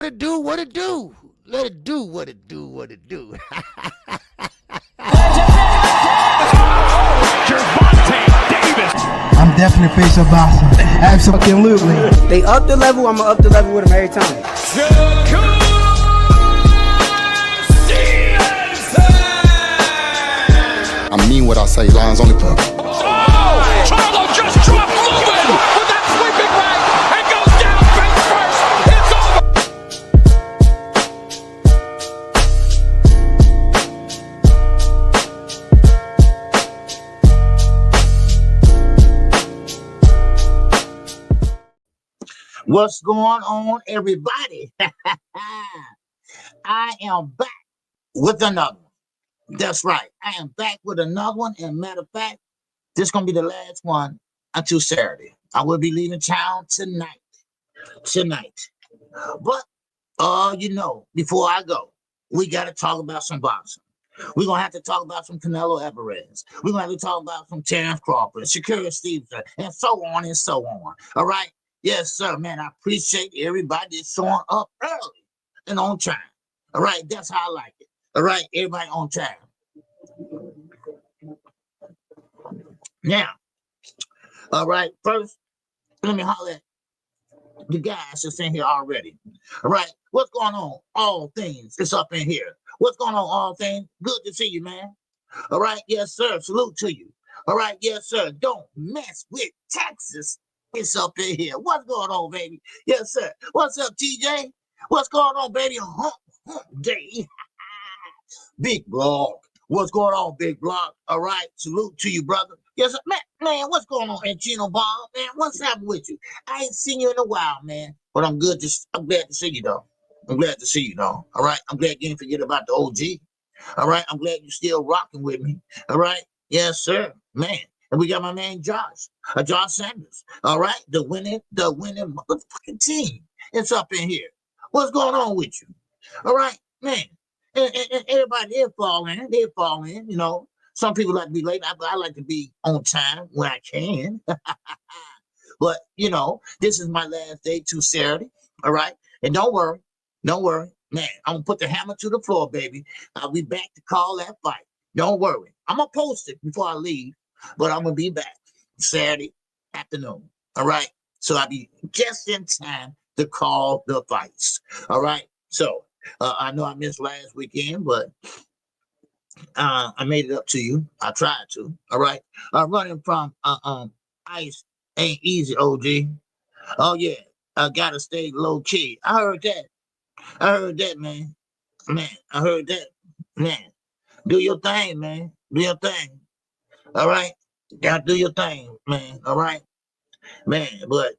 What it do, what it do. Let it do what it do, what it do. I'm definitely face of boxing. Absolutely. They up the level, I'ma up the level with them every time. Shakur Stevenson. I mean what I say, lines only put. Oh, Charlo just dropped moving with that sweeping right and goes down face first. It's over. What's going on, everybody? I am back with another one. That's right. I am back with another one. And matter of fact, this is going to be the last one until Saturday. I will be leaving town tonight. But, before I go, we got to talk about some boxing. We're going to have to talk about some Canelo Alvarez. We're going to have to talk about some Terrence Crawford, Shakur Stevenson, and so on and so on. All right? Yes, sir, man. I appreciate everybody that's showing up early and on time. All right, that's how I like it. All right, everybody on time. Now, all right, first, let me holler at the guys that's in here already. All right, what's going on? All things, it's up in here. What's going on, all things? Good to see you, man. All right, yes, sir. Salute to you. All right, yes, sir. Don't mess with Texas. It's up in here. What's going on, baby? Yes, sir. What's up, TJ? What's going on, baby? Hump day. Big Block. What's going on, Big Block? All right. Salute to you, brother. Yes, sir. Man, what's going on, Gino Bob? Man, what's happening with you? I ain't seen you in a while, man. But I'm glad to see you, though. I'm glad to see you, though. All right. I'm glad you didn't forget about the OG. All right. I'm glad you're still rocking with me. All right. Yes, sir. Man. And we got my man Josh Sanders. All right, the winning motherfucking team. It's up in here. What's going on with you? All right, man. And everybody, they fall in. You know, some people like to be late. I like to be on time when I can. But this is my last day to Saturday. All right, and don't worry, man. I'm gonna put the hammer to the floor, baby. I'll be back to call that fight. Don't worry. I'm gonna post it before I leave. But I'm going to be back Saturday afternoon, all right? So I'll be just in time to call the fights, all right? So I know I missed last weekend, but I made it up to you. I tried to, all right? Running from ice ain't easy, OG. Oh, yeah, I got to stay low-key. I heard that, man. I heard that. Man, do your thing, man. Do your thing. All right, gotta do your thing, man. All right, man. But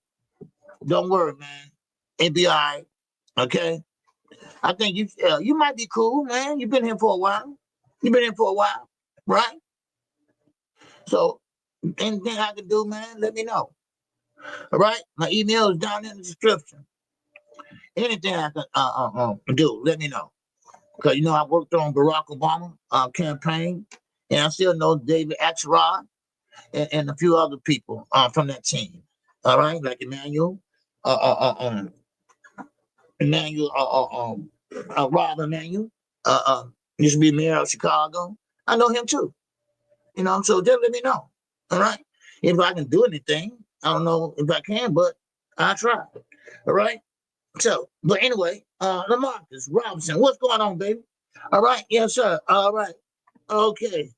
don't worry, man. It'll be all right. Okay. I think you might be cool, man. You've been here for a while. Right? So anything I can do, man, let me know. All right, my email is down in the description. Anything I can do, let me know. Because I worked on Barack Obama campaign. And I still know David Axelrod and a few other people from that team. All right, like Rob Emanuel, used to be mayor of Chicago. I know him too. So just let me know. All right, if I can do anything, I don't know if I can, but I try. All right. So, but anyway, LaMarcus Robinson, what's going on, baby? All right, yes, sir. All right, okay.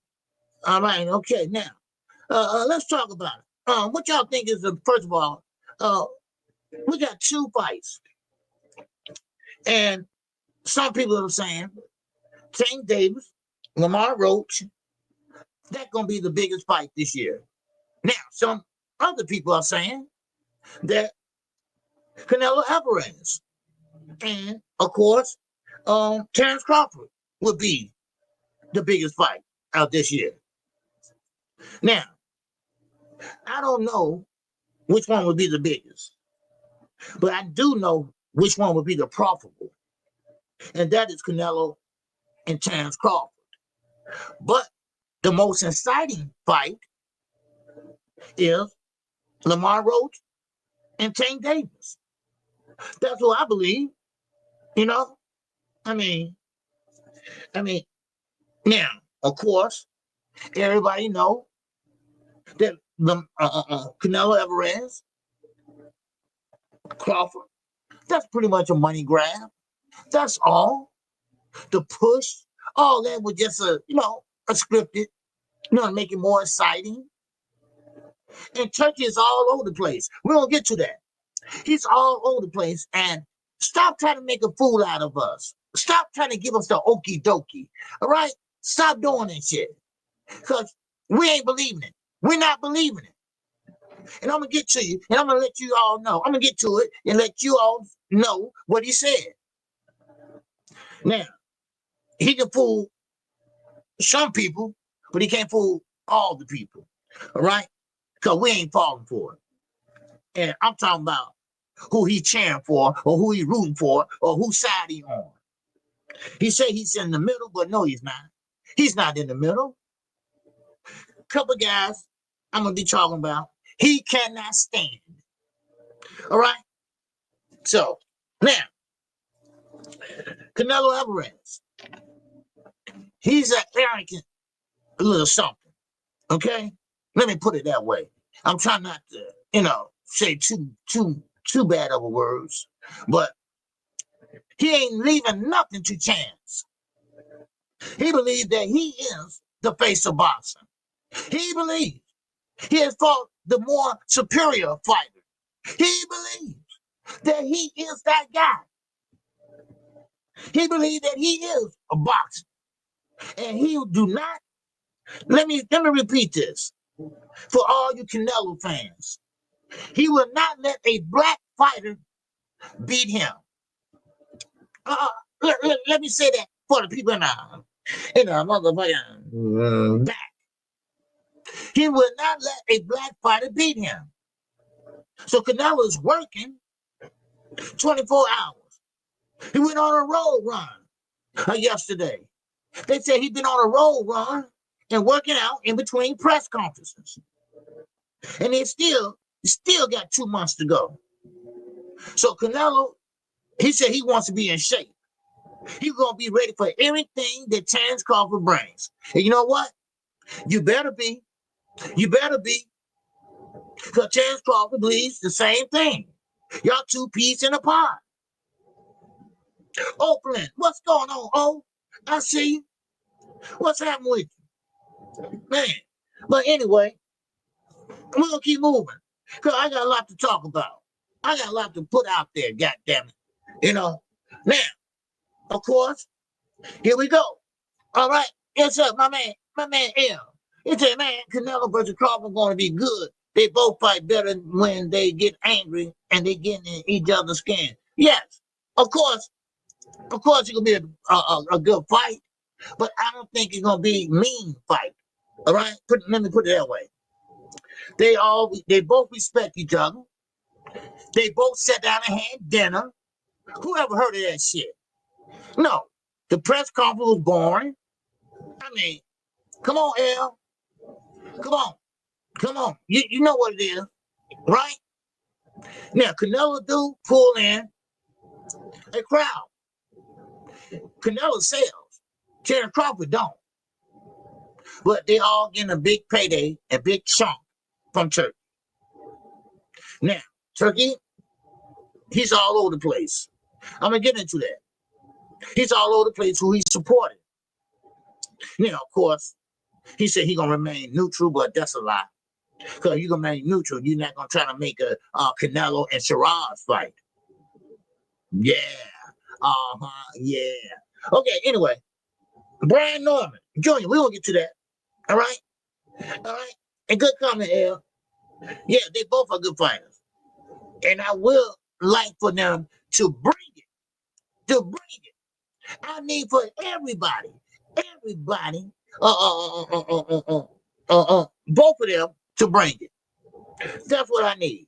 All right, okay. Now, let's talk about it. What y'all think is first of all, we got two fights. And some people are saying Tank Davis, Lamar Roach, that's going to be the biggest fight this year. Now, some other people are saying that Canelo Alvarez and, of course, Terrence Crawford will be the biggest fight out this year. Now, I don't know which one would be the biggest, but I do know which one would be the profitable, and that is Canelo and Terrence Crawford. But the most exciting fight is Lamar Roach and Tank Davis. That's what I believe. You know, I mean, now, of course, everybody know that the Canelo Alvarez, Crawford, that's pretty much a money grab. That's all. The push, all that was just a scripted, to make it more exciting. And Turkey is all over the place. We're gonna get to that. He's all over the place. And stop trying to make a fool out of us. Stop trying to give us the okie dokie. All right? Stop doing that shit. Because we ain't believing it. We're not believing it. And I'm gonna get to you, and I'm gonna let you all know. I'm gonna get to it and let you all know what he said. Now, he can fool some people, but he can't fool all the people. All right? Because we ain't falling for it. And I'm talking about who he cheering for, or who he rooting for, or whose side he on. He said he's in the middle, but no, he's not. He's not in the middle. Couple guys I'm gonna be talking about. He cannot stand. All right. So now, Canelo Alvarez. He's an arrogant little something. Okay, let me put it that way. I'm trying not to, say too bad of words, but he ain't leaving nothing to chance. He believes that he is the face of boxing. He believes he has fought the more superior fighter. He believes that he is that guy. He believes that he is a boxer. And he do not, let me repeat this for all you Canelo fans. He will not let a black fighter beat him. Let me say that for the people in the motherfucking back. He will not let a black fighter beat him. So Canelo is working 24 hours. He went on a road run yesterday. They said he'd been on a road run and working out in between press conferences. And he still got 2 months to go. So Canelo, he said he wants to be in shape. He's going to be ready for everything that Terence Crawford brings. And you know what? You better be. You better be. Because Terence Crawford believes the same thing. Y'all two peas in a pod. Oakland, what's going on, O? I see you. What's happening with you? Man. But anyway, we're going to keep moving. Because I got a lot to talk about. I got a lot to put out there, goddammit. Now, of course, here we go. All right. Yes, sir, my man L. He said, man, Canelo versus Crawford going to be good. They both fight better when they get angry and they get in each other's skin. Yes, of course, it's going to be a good fight, but I don't think it's going to be a mean fight. All right? Let me put it that way. They both respect each other. They both sat down and had dinner. Who ever heard of that shit? No. The press conference was boring. I mean, come on, L. Come on. You know what it is, right? Now, Canelo do pull in a crowd. Canelo sells. Terence Crawford don't. But they all getting a big payday, a big chunk from Turkey. Now, Turkey, he's all over the place. I'm going to get into that. He's all over the place who he's supporting. Of course, he said he's going to remain neutral, but that's a lie. Because you're going to remain neutral. You're not going to try to make a Canelo and Shiraz fight. Yeah. Yeah. Okay, anyway. Brian Norman Jr., we're going to get to that. All right? And good comment, L. Yeah, they both are good fighters. And I will like for them to bring it. I need for everybody, both of them to bring it. That's what I need.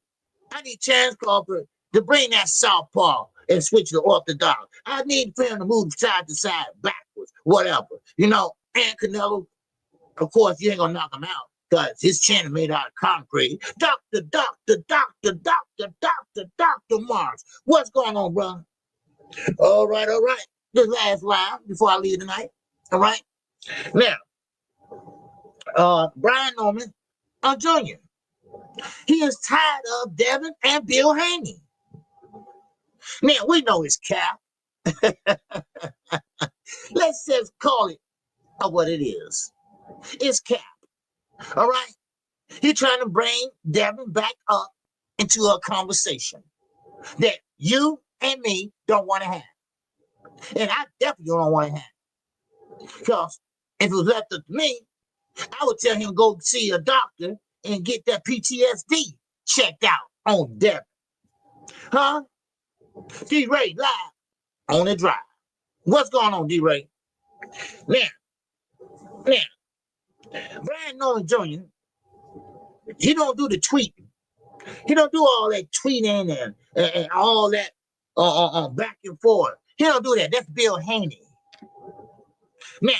I need Terence Crawford to bring that southpaw and switch to orthodox. I need for him to move side to side, backwards, whatever. And Canelo, of course, you ain't gonna knock him out because his chin is made out of concrete. Dr. Mars, what's going on, bro? All right, all right. This last round before I leave tonight. All right. Now, Brian Norman Jr. He is tired of Devin and Bill Haney. Now, we know it's cap. Let's just call it what it is. It's cap. All right. He's trying to bring Devin back up into a conversation that you and me don't want to have. And I definitely don't want to have. Because if it was left up to me, I would tell him go see a doctor and get that PTSD checked out on Devin. Huh? D-Ray live on the drive. What's going on, D-Ray? Now, Brian Norman Jr., he don't do the tweeting. He don't do all that tweeting and all that back and forth. He don't do that. That's Bill Haney. Now,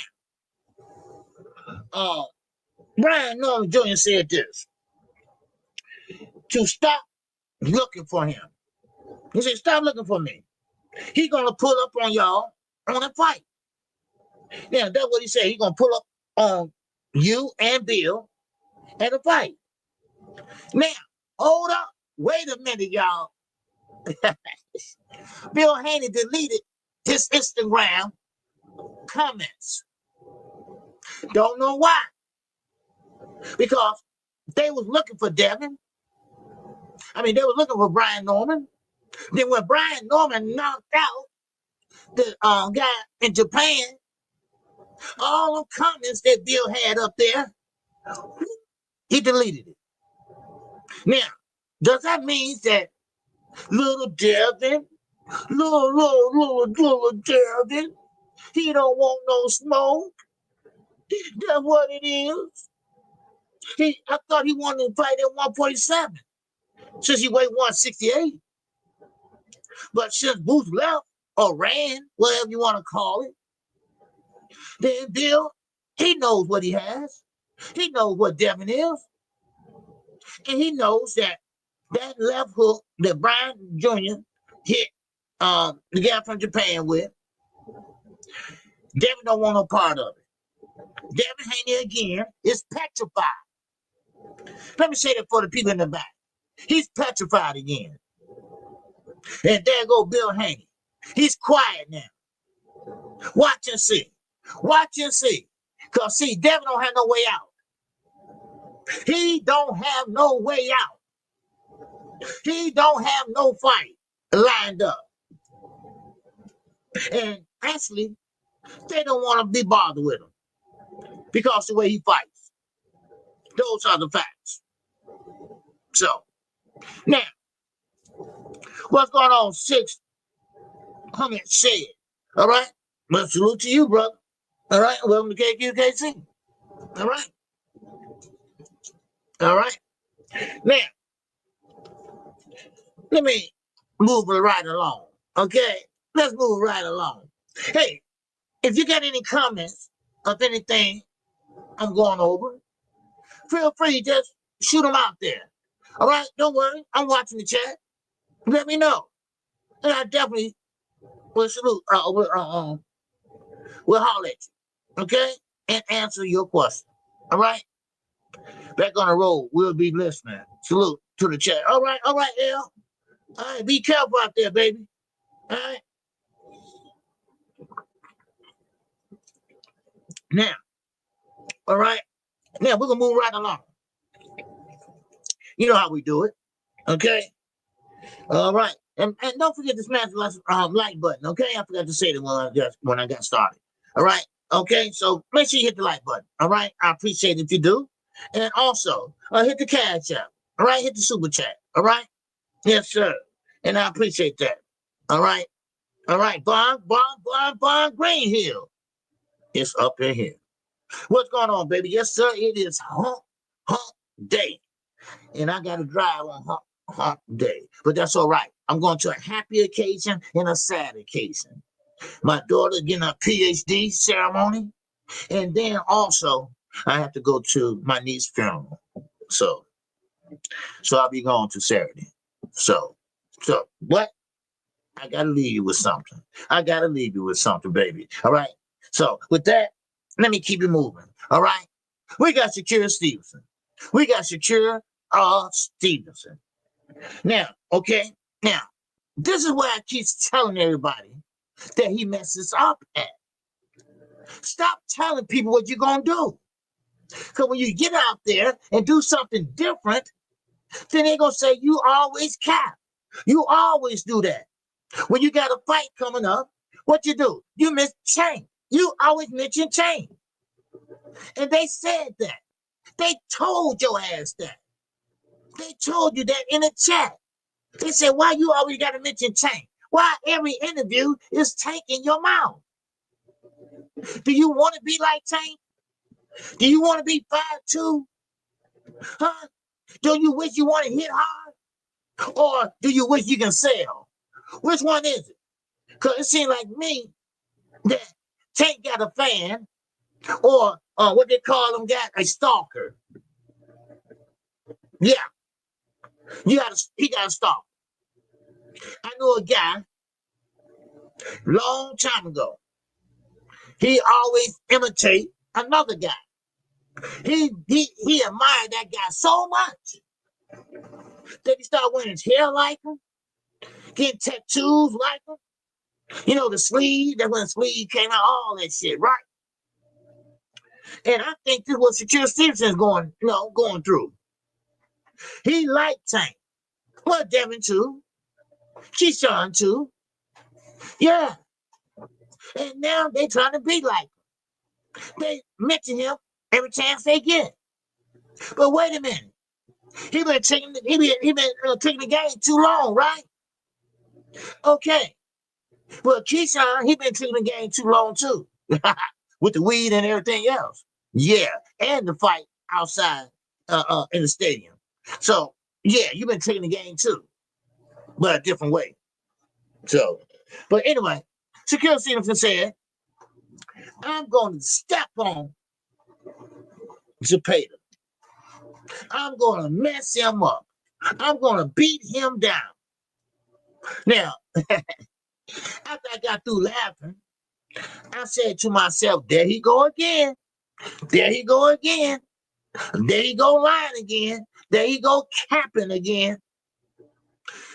Brian Norman Jr. said this. To stop looking for him. He said, stop looking for me. He's going to pull up on y'all on a fight. Now, that's what he said. He's going to pull up on you and Bill at a fight. Now, hold up. Wait a minute, y'all. Bill Haney deleted his Instagram comments. Don't know why. Because they was looking for Devin. I mean, they were looking for Brian Norman. Then when Brian Norman knocked out the guy in Japan, all the comments that Bill had up there, he deleted it. Now, does that mean that little Devin, little Devin, he don't want no smoke? That's what it is. I thought he wanted to fight at 147 since he weighed 168. But since Booth left or ran, whatever you want to call it, then Bill, he knows what he has. He knows what Devin is. And he knows that left hook that Brian Jr. hit the guy from Japan with, Devin don't want no part of it. Devin Haney again is petrified. Let me say that for the people in the back. He's petrified again. And there go Bill Haney. He's quiet now. Watch and see. Watch and see. Because, see, Devin don't have no way out. He don't have no way out. He don't have no fight lined up. And actually, they don't want to be bothered with him because the way he fights. Those are the facts. So, now, what's going on, 600 said? All right? Well, salute to you, brother. All right? Welcome to KQKC. All right? All right? Now, let me move right along. Okay? Let's move right along. Hey, if you got any comments of anything I'm going over, feel free, just shoot them out there. All right? Don't worry. I'm watching the chat. Let me know. And I definitely will salute, we'll holler at you. Okay? And answer your question. All right? Back on the road. We'll be listening. Salute to the chat. All right, L. All right, be careful out there, baby. All right? Now, all right? Now, we're going to move right along. You know how we do it. Okay? All right. And don't forget to smash the like button, okay? I forgot to say that when I got started. All right? Okay? So make sure you hit the like button. All right? I appreciate it if you do. And also, hit the cash app. All right? Hit the super chat. All right? Yes, sir. And I appreciate that. All right? All right. Bond Greenhill. It's up in here. What's going on, baby? Yes, sir. It is hump day. And I got to drive on hump day. But that's all right. I'm going to a happy occasion and a sad occasion. My daughter getting a PhD ceremony. And then also, I have to go to my niece's funeral. So I'll be going to Saturday. So what? I gotta leave you with something. I gotta leave you with something, baby. All right. So with that, let me keep it moving. All right. We got Shakur Stevenson. We got Shakur Stevenson. Now, okay. Now, this is where I keep telling everybody that he messes up at. Stop telling people what you're gonna do. Because when you get out there and do something different, then they're gonna say you always cap. You always do that. When you got a fight coming up, what you do? You miss chain. You always mention chain. And they said that. They told your ass that. They told you that in the chat. They said, why you always got to mention Tank? Why every interview is Tank in your mouth? Do you want to be like Tank? Do you want to be 5'2"? Huh? Do you wish you want to hit hard? Or do you wish you can sell? Which one is it? Because it seems like me that Tank got a fan, or what they call them, got a stalker. Yeah. He got a stalker. I know a guy long time ago. He always imitate another guy. He admired that guy so much that he started wearing his hair like him, getting tattoos like him. You know, the sleeve, that when the sleeve came out, all that shit, right? And I think this is what Shakur Stevenson is going through. He liked Tank. Well, Devin too. Keyshawn too. Yeah. And now they trying to be like him. They mention him every chance they get. But wait a minute. He been taking the game too long, right? Okay. Well, Keyshawn, he been taking the game too long too. With the weed and everything else. Yeah. And the fight outside in the stadium. So yeah, you've been taking the game too. But a different way. So, but anyway, Shakur Stevenson said, I'm going to step on Zepeda. I'm going to mess him up. I'm going to beat him down. Now, after I got through laughing, I said to myself, there he go again. There he go again. There he go lying again. There he go capping again.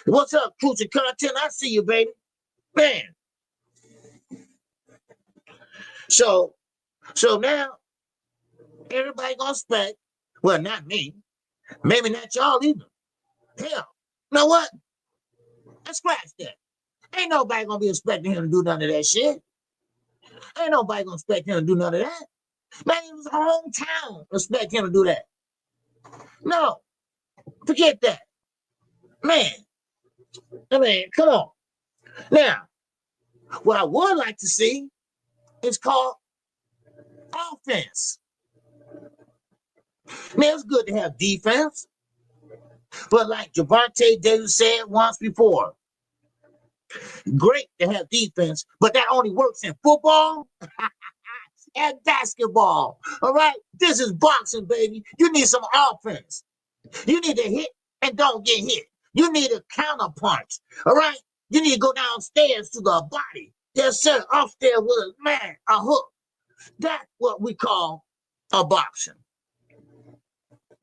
What's up, Crucial Content? I see you, baby. Man. So now, everybody gonna expect, well, not me. Maybe not y'all either. Hell, you know what? Let's scratch that. Ain't nobody gonna be expecting him to do none of that shit. Ain't nobody gonna expect him to do none of that. Man, it was hometown expect him to do that. No, forget that. Man, I mean, come on. Now, what I would like to see is called offense. Now, it's good to have defense, but like Gervonta Davis said once before, great to have defense, but that only works in football and basketball. All right? This is boxing, baby. You need some offense. You need to hit and don't get hit. You need a counterpunch. All right? You need to go downstairs to the body. Yes, sir. Upstairs with a hook. That's what we call a boxing.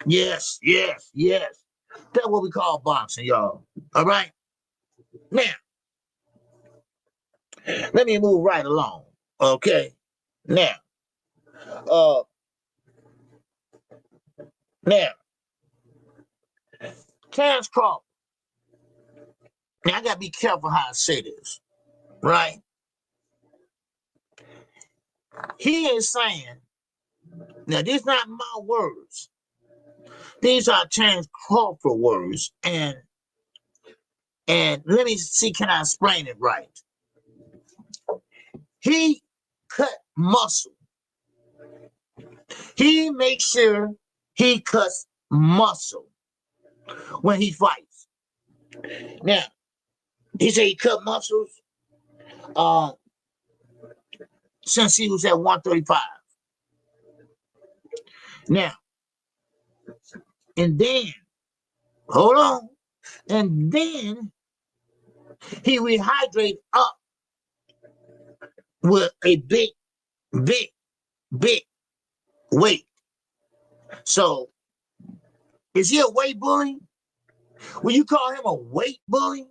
Yes. That's what we call boxing, y'all. All right? Now, let me move right along. Okay? Now, Terrence Crawford. Now, I got to be careful how I say this, right? He is saying, now, these not my words. These are Terrence Crawford words, and let me see, can I explain it right? He cut muscle. He makes sure he cuts muscle when he fights. Now, he said he cut muscles since he was at 135. Now, and then, hold on, and then He rehydrate up with a big weight. So, is he a weight bully? Will you call him a weight bully?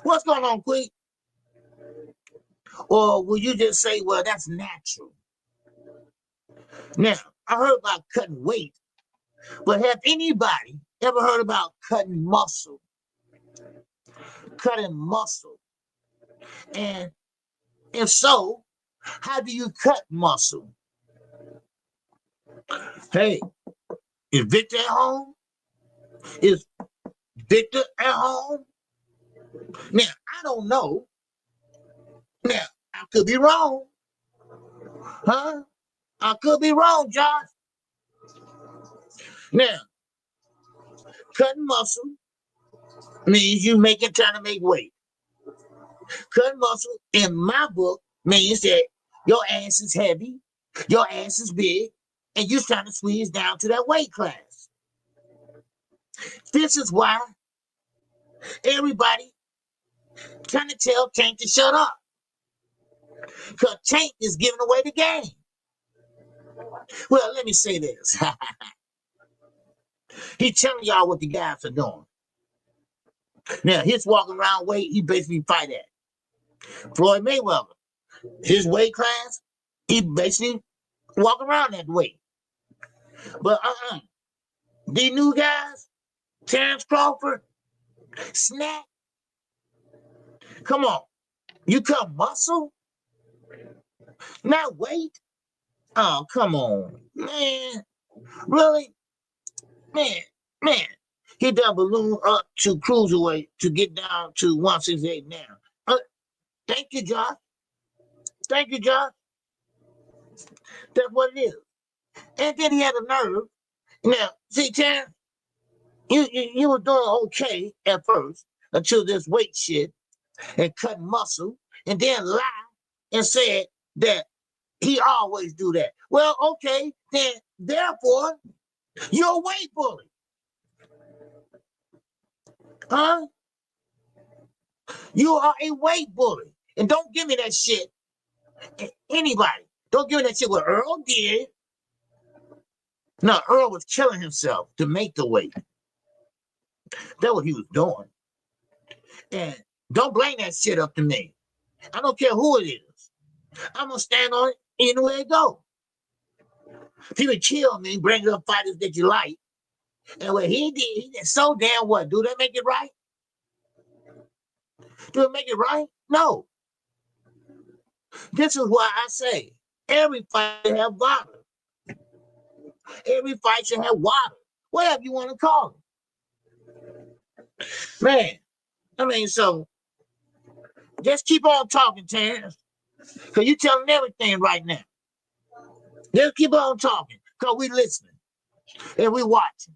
What's going on, Quick? Or will you just say, well, that's natural? Now, I heard about cutting weight, but have anybody ever heard about cutting muscle? Cutting muscle. And if so, how do you cut muscle? Hey, is Victor at home? Is Victor at home? Now, I don't know. Now, I could be wrong. Huh? I could be wrong, Josh. Now, cutting muscle means you trying to make weight. Cutting muscle, in my book, means that your ass is heavy, your ass is big, and you're trying to squeeze down to that weight class. This is why everybody trying to tell Tank to shut up. Because Tank is giving away the game. Well, let me say this. He's telling y'all what the guys are doing. Now, his walking around weight, he basically fight at. Floyd Mayweather, his weight class, he basically walk around that weight. But these new guys, Terrence Crawford, Snack, come on. You cut muscle? Not weight? Oh, come on. Man, really? Man. He done balloon up to cruiserweight to get down to 168 now. Thank you, Josh. Thank you, Josh. That's what it is. And then he had a nerve. Now, see, Terrence, you were doing okay at first until this weight shit and cutting muscle, and then lie and said that he always do that. Well, okay, then therefore, you're a weight bully. Huh? You are a weight bully. And don't give me that shit. Anybody. Don't give me that shit what Earl did. No, Earl was killing himself to make the weight. That's what he was doing. And don't blame that shit up to me. I don't care who it is. I'm going to stand on it anywhere it goes. People kill me, bring up fighters that you like. And what he did so damn what? Do that make it right? Do it make it right? No. This is why I say every fight should have water. Every fight should have water. Whatever you want to call it. Man, I mean, so just keep on talking, Terrence. Because you're telling everything right now. Just keep on talking. Because we listening. And we watching.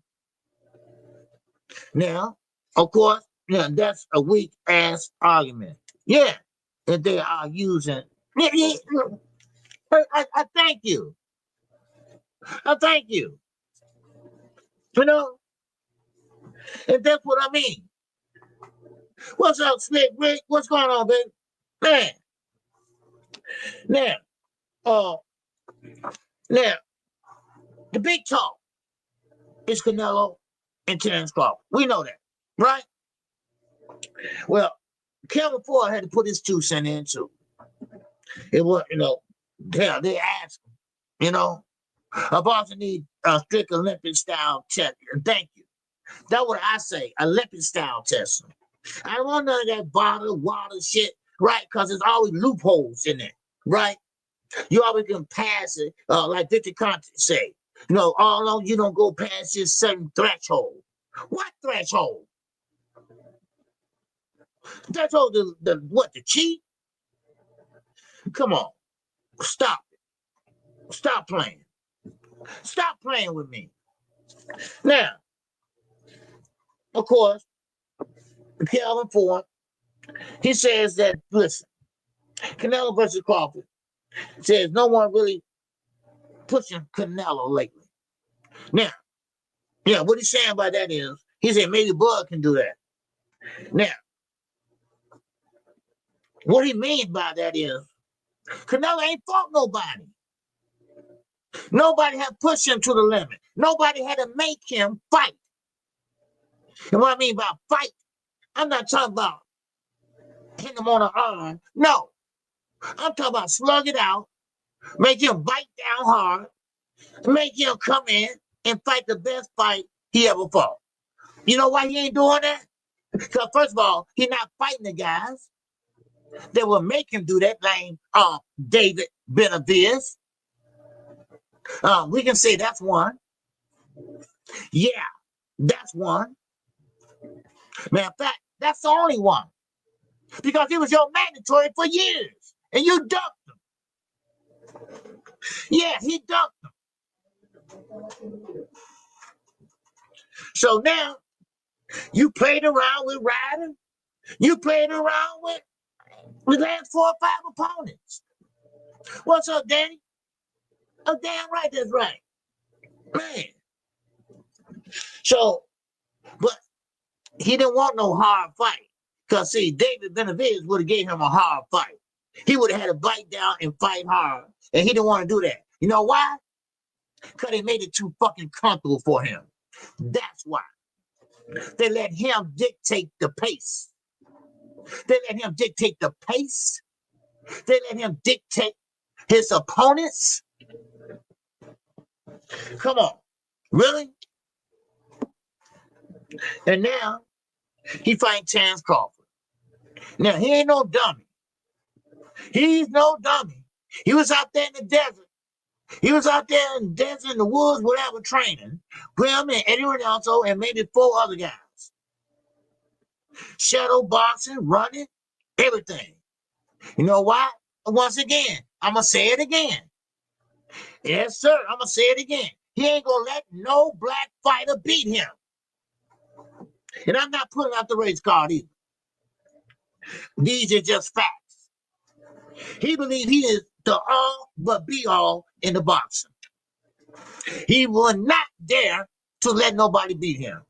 Now, of course, that's a weak ass argument. Yeah, that they are using. I thank you. I thank you. You know, and that's what I mean. What's up, Slick Rick? What's going on, baby? Man. Now, the big talk is Canelo and Terrence Crawford. We know that, right? Well, Kevin Ford had to put his 2 cents in too. It was, hell, they asked him, I also need a strict Olympic style test. Thank you. That's what I say, Olympic style testing. I don't want none of that bottled water shit, right? Because there's always loopholes in it, right? You always can pass it, like Victor Conte say. All along you don't go past this certain threshold. What threshold? Threshold the cheat? Come on. Stop it. Stop playing. Stop playing with me. Now, of course, Kelvin Ford, he says that, listen, Canelo versus Crawford says no one really pushing Canelo lately. Now, what he's saying by that is, he said maybe Bud can do that. Now, What he means by that is Canelo ain't fought nobody. Nobody had pushed him to the limit. Nobody had to make him fight. And what I mean by fight, I'm not talking about hitting him on the arm. No. I'm talking about slug it out, make him bite down hard, make him come in and fight the best fight he ever fought. You know why he ain't doing that? Because first of all, he's not fighting the guys that will make him do that, named David Benavidez. We can say that's one. Yeah, that's one. Matter of fact, that's the only one. Because he was your mandatory for years. And you ducked him. Yeah, he ducked him. So now, you played around with Ryder. You played around with the last 4 or 5 opponents. What's up, Danny? Oh, damn right, that's right. Man. So, but he didn't want no hard fight. Because, see, David Benavidez would have gave him a hard fight. He would have had to bite down and fight hard. And he didn't want to do that. You know why? Because they made it too fucking comfortable for him. That's why. They let him dictate the pace. They let him dictate the pace. They let him dictate his opponents. Come on. Really? And now, he fighting Terrence Crawford. Now, he ain't no dummy. He's no dummy. He was out there in the desert. He was out there in the desert, in the woods, whatever, training. Him and Eddie Ronaldo and maybe 4 other guys. Shadow boxing, running, everything. You know why? Once again, I'm going to say it again. Yes, sir, I'm going to say it again. He ain't going to let no black fighter beat him. And I'm not putting out the race card either. These are just facts. He believes he is the all but be all in the boxing. He will not dare to let nobody beat him.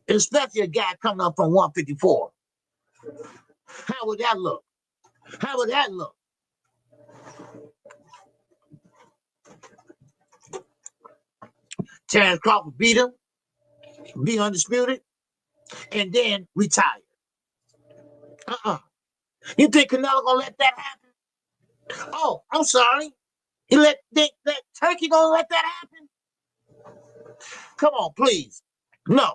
Especially a guy coming up from 154. How would that look? How would that look? Terrence Crawford beat him, be undisputed, and then retire. You think Canelo gonna let that happen? Oh, I'm sorry. You think that Turki gonna let that happen? Come on, please. No.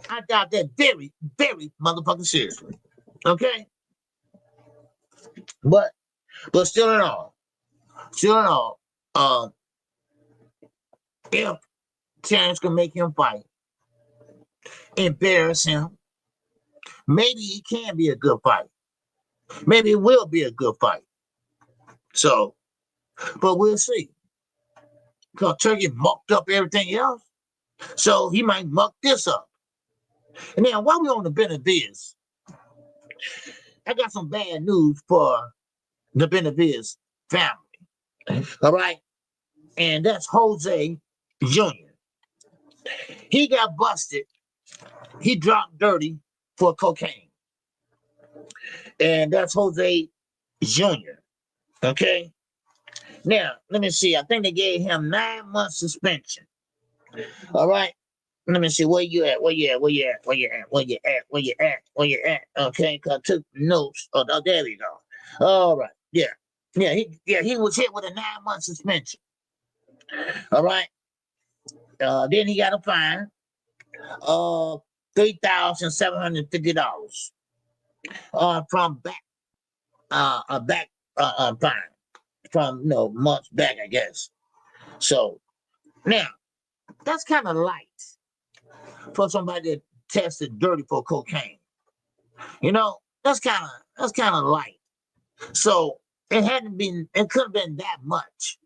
I doubt that very, very motherfucking seriously. Okay? But still in all, if Terrence can make him fight, embarrass him, maybe it can be a good fight. Maybe it will be a good fight. So, but we'll see. Because Turki mucked up everything else. So he might muck this up. And then while we're on the Benavidez, I got some bad news for the Benavidez family. All right? And that's Jose Jr. He got busted. He dropped dirty for cocaine. And that's Jose Jr. Okay? Now, let me see. I think they gave him 9 months suspension. All right? Let me see. Where you at? Okay, because I took notes. Oh, there we go. All right. Yeah. He was hit with a 9-month suspension. All right. Then he got a fine of $3,750 from fine from months back, I guess. So now that's kind of light for somebody that tested dirty for cocaine. That's kind of light. So it could have been that much.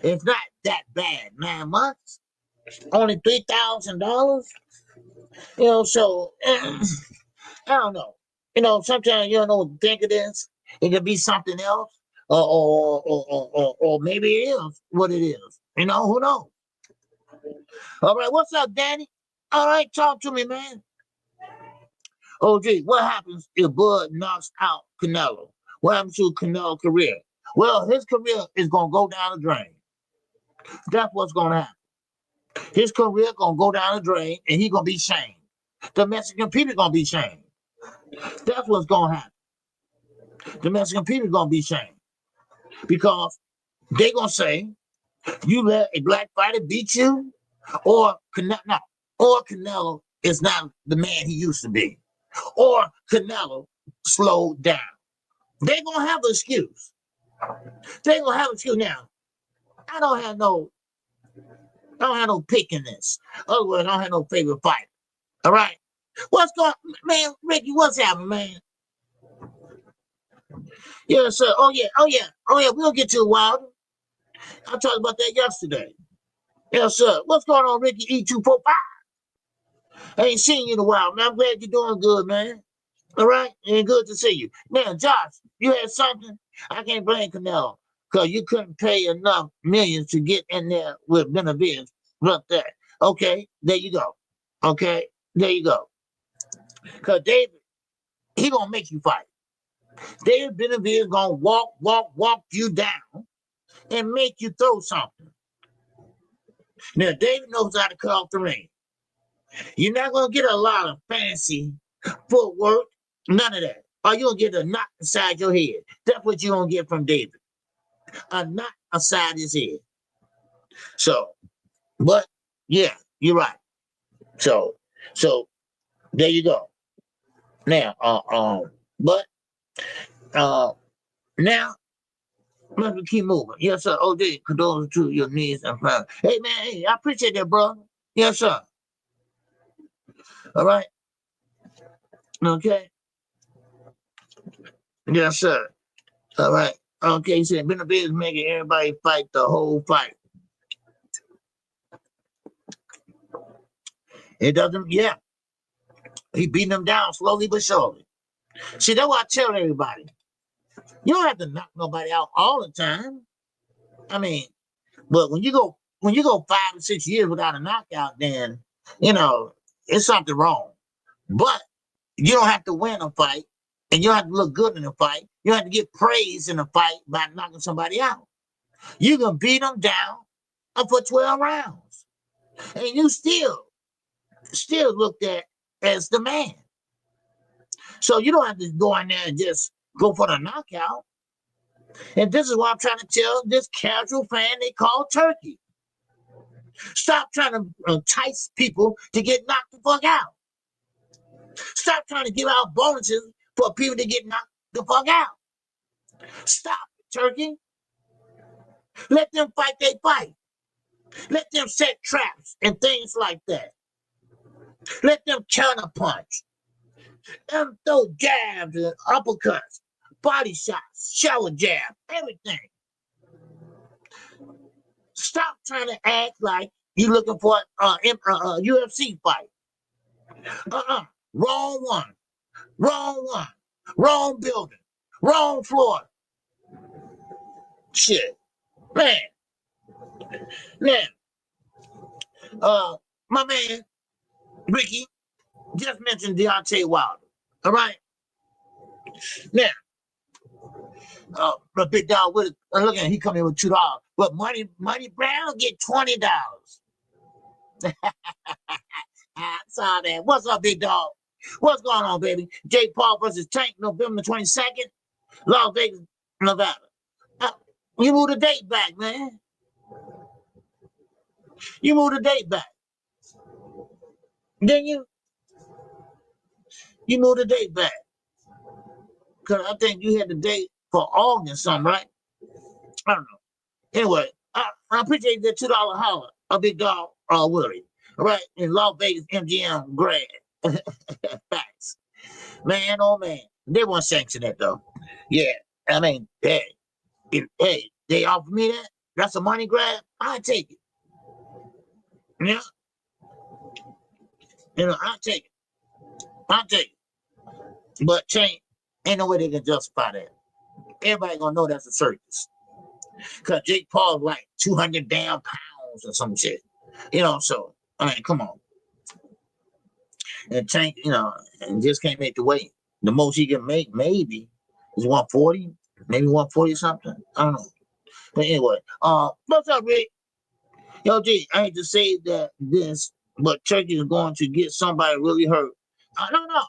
It's not that bad. 9 months, only $3,000. So I don't know. Sometimes you don't know what to think it is. It could be something else, or maybe it is what it is. Who knows? All right, what's up, Danny? All right, talk to me, man. Oh, gee, what happens if Bud knocks out Canelo? What happened to Canelo's career? Well, his career is going to go down the drain. That's what's going to happen. His career going to go down the drain, and he's going to be shamed. The Mexican people going to be shamed. That's what's going to happen. The Mexican people going to be shamed. Because they're going to say, you let a black fighter beat you, or Canelo is not the man he used to be, or Canelo slowed down. They're going to have an excuse. They're going to have an excuse. Now, I don't have no pick in this. Otherwise, I don't have no favorite fighter. All right? What's going on? Man, Ricky, what's happening, man? Yes, sir. Oh, yeah. We'll get to it, Wilder. I talked about that yesterday. Yes, sir. What's going on, Ricky E245? I ain't seen you in a while, man. I'm glad you're doing good, man. All right? And good to see you. Now, Josh, you had something? I can't blame Canelo because you couldn't pay enough millions to get in there with Benavidez right there. Okay, there you go. Okay, there you go. Because David, he going to make you fight. David Benavidez going to walk you down and make you throw something. Now, David knows how to cut off the ring. You're not going to get a lot of fancy footwork, none of that. Or you'll get a knock inside your head. That's what you're going to get from David. A knock inside his head. So, but, yeah, you're right. So there you go. Now, now, let's keep moving. Yes, sir. OD, condolences to your niece and family. Hey, man, hey, I appreciate that, brother. Yes, sir. All right. Okay. Yes, sir. All right. Okay, he said Benavidez making everybody fight the whole fight. It doesn't, yeah. He beating them down slowly but surely. See, that's what I tell everybody. You don't have to knock nobody out all the time. I mean, but when you go 5 or 6 years without a knockout, then it's something wrong. But you don't have to win a fight, and you don't have to look good in a fight. You don't have to get praise in a fight by knocking somebody out. You can beat them down for 12 rounds, and you still looked at as the man. So you don't have to go in there and just go for the knockout. And this is what I'm trying to tell this casual fan they call Turkey. Stop trying to entice people to get knocked the fuck out. Stop trying to give out bonuses for people to get knocked the fuck out. Stop it, Turkey. Let them fight they fight. Let them set traps and things like that. Let them counterpunch. Let them throw jabs and uppercuts, body shots, shower jab, everything. Stop trying to act like you're looking for a UFC fight. Wrong one. Wrong building. Wrong floor. Shit. Man. My man, Ricky, just mentioned Deontay Wilder. All right? Now, the big dog, look at him, he come in with $2. But Money Brown get $20. I saw that. What's up, big dog? What's going on, baby? Jake Paul versus Tank, November 22nd, Las Vegas, Nevada. You moved the date back, man. You moved the date back. Didn't you? You moved the date back. Because I think you had the date for August something, right? I don't know. Anyway, I appreciate that $2 holler, a big dog, Willie. All right, in Las Vegas, MGM, grad. Facts. Man, oh man. They won't sanction that, though. Yeah, I mean, hey, they offer me that? That's a money grab? I take it. Yeah. I take it. But ain't no way they can justify that. Everybody gonna know that's a circus. Cause Jake Paul's like 200 damn pounds or some shit. So I mean, come on. And Tank, and just can't make the weight. The most he can make, maybe, It's 140, maybe 140 something. I don't know. But anyway, what's up, Rick? Yo, G, I hate to say that this, but Turkey is going to get somebody really hurt. I don't know.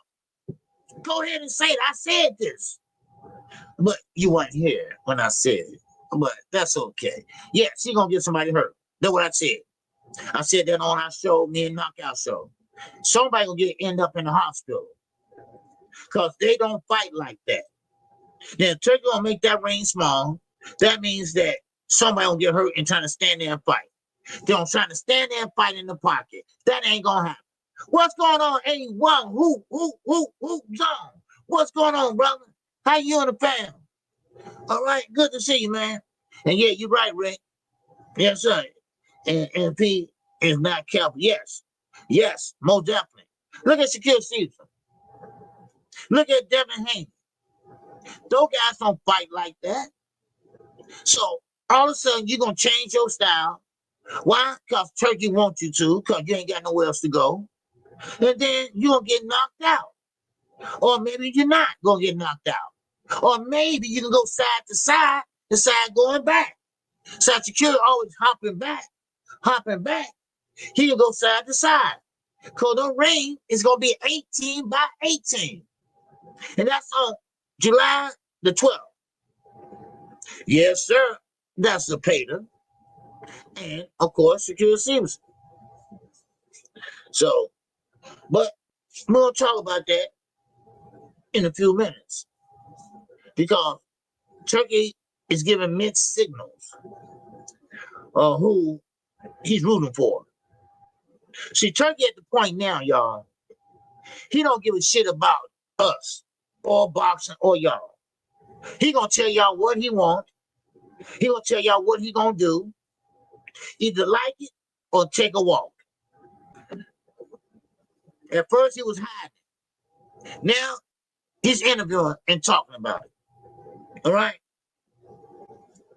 Go ahead and say it. I said this. But you weren't here when I said it. But that's okay. Yeah, she's going to get somebody hurt. That's what I said. I said that on our show, me and Knockout Show. Somebody going to end up in the hospital. Because they don't fight like that. Then Turkey going to make that ring small. That means that somebody will get hurt and trying to stand there and fight. They're trying to stand there and fight in the pocket. That ain't going to happen. What's going on, 81? Who, John? What's going on, brother? How you and the fam? All right, good to see you, man. And yeah, you're right, Rick. Yes, sir. And P is not careful. Yes, most definitely. Look at Shakur Stevenson. Look at Devin Haney. Those guys don't fight like that. So all of a sudden, you're going to change your style. Why? Because Turkey wants you to, because you ain't got nowhere else to go. And then you're going to get knocked out. Or maybe you're not going to get knocked out. Or maybe you can go side to side, the side going back. So Shakur always hopping back. He can go side to side. Because the ring is going to be 18 by 18. And that's on July the 12th. Yes, sir. That's Zepeda. And, of course, Shakur Stevenson. So, but we're going to talk about that in a few minutes. Because Turkey is giving mixed signals of who he's rooting for. See, Turkey at the point now, y'all, he don't give a shit about us or boxing or y'all. He gonna tell y'all what he want. He gonna tell y'all what he gonna do. Either like it or take a walk. At first he was hiding. Now he's interviewing and talking about it. All right?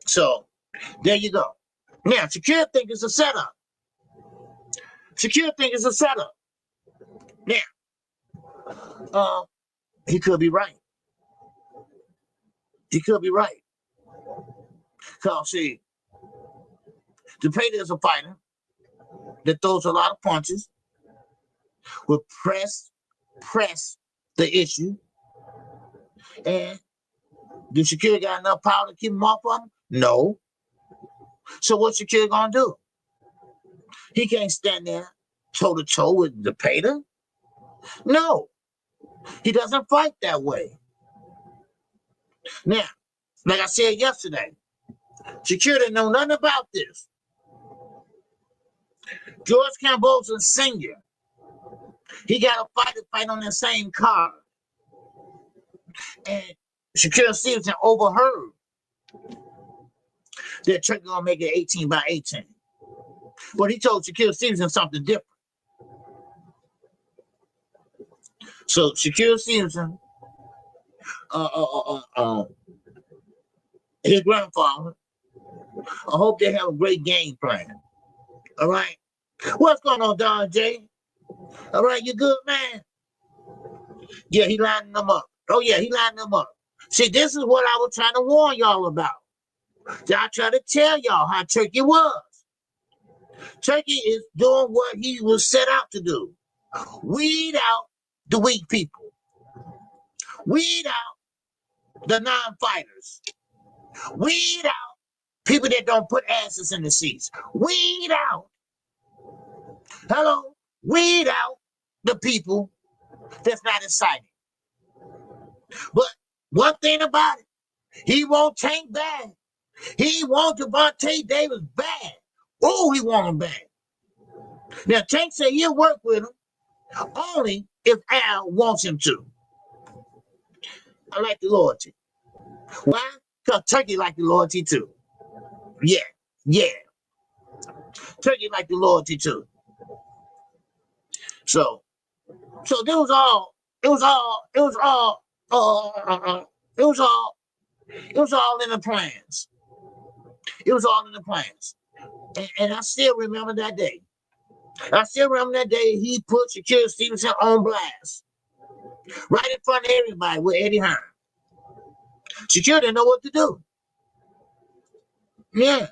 So there you go. Now Shakur think it's a setup. Now, he could be right. Because see, Zepeda is a fighter that throws a lot of punches, will press the issue. And do Shakur got enough power to keep him off of him? No. So what's Shakur gonna do? He can't stand there toe-to-toe with Zepeda. No. He doesn't fight that way. Now, like I said yesterday, Shakur didn't know nothing about this. George Cambosa Sr., he got a fight on that same card. And Shakur Stevenson overheard that Turkey gonna make it 18 by 18. But he told Shakur Stevenson something different. So Shakur Stevenson, his grandfather, I hope they have a great game plan. All right. What's going on, Don J? All right, you good, man? Yeah, he lining them up. Oh, yeah, he lining them up. See, this is what I was trying to warn y'all about. I tried to tell y'all how Turkey was. Turkey is doing what he was set out to do. Weed out the weak people. Weed out the non-fighters. Weed out people that don't put asses in the seats. Weed out. Hello? Weed out the people that's not exciting. But one thing about it, he won't Tank bad. He wants Devontae Davis bad. Oh, he want him bad. Now, Tank said he'll work with him only if Al wants him to. I like the loyalty. Why? Because Turkey like the loyalty too. Yeah. Turkey like the loyalty too. So it was all in the plans. It was all in the plans. And I still remember that day. He put Shakur Stevenson on blast. Right in front of everybody with Eddie Hearn. Shakur didn't know what to do. Yeah.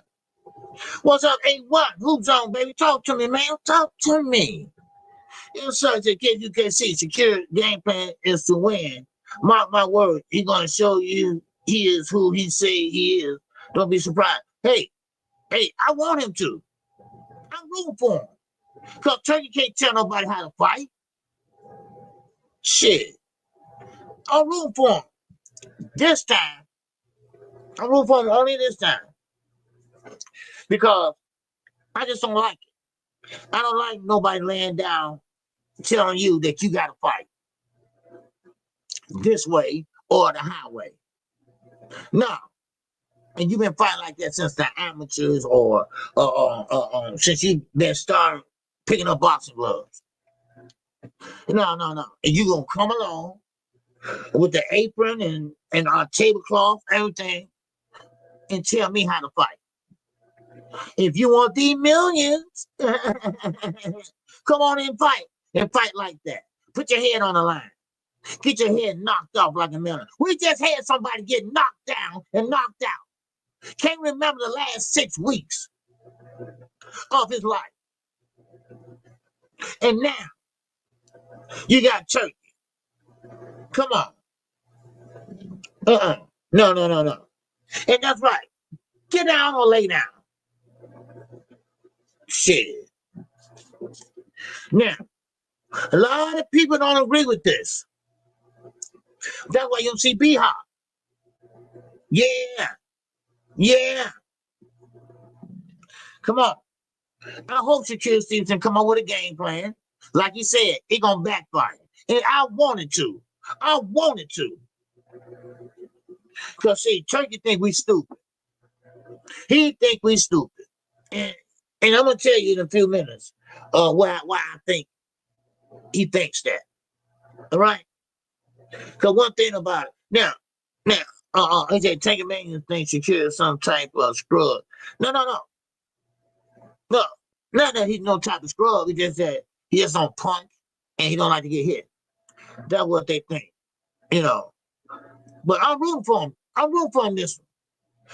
What's up? Hey, what? Who's on, baby? Talk to me, man. Talk to me. Inside the KQKC, Shakur game plan is to win. Mark my word, he's gonna show you he is who he say he is. Don't be surprised. Hey, I want him to. I'm rooting for him. Because Turkey can't tell nobody how to fight. Shit. I'm rooting for him. This time, I'm rooting for him only this time. Because I just don't like it. I don't like nobody laying down telling you that you gotta fight this way or the highway. No. And you've been fighting like that since the amateurs or since you've been starting picking up boxing gloves. No. And you gonna come along with the apron and our tablecloth, everything, and tell me how to fight. If you want these millions, come on and fight like that. Put your head on the line. Get your head knocked off like a million. We just had somebody get knocked down and knocked out. Can't remember the last 6 weeks of his life. And now, you got Turkey. Come on. No. And that's right. Get down or lay down. Shit. Now, a lot of people don't agree with this. That's why you don't see B-Hop. Yeah. Come on. I hope Shakur Stevenson come up with a game plan. Like you said, it gonna backfire. And I wanted to. Because see, Turkey think we stupid. He think we stupid. And I'm gonna tell you in a few minutes why I think he thinks that. All right? Because one thing about it, now, he said take a man and think Shakur is some type of scrub. No. Not that he's no type of scrub. He just said he just don't punch and he don't like to get hit. That's what they think, you know. But I'm rooting for him. This one.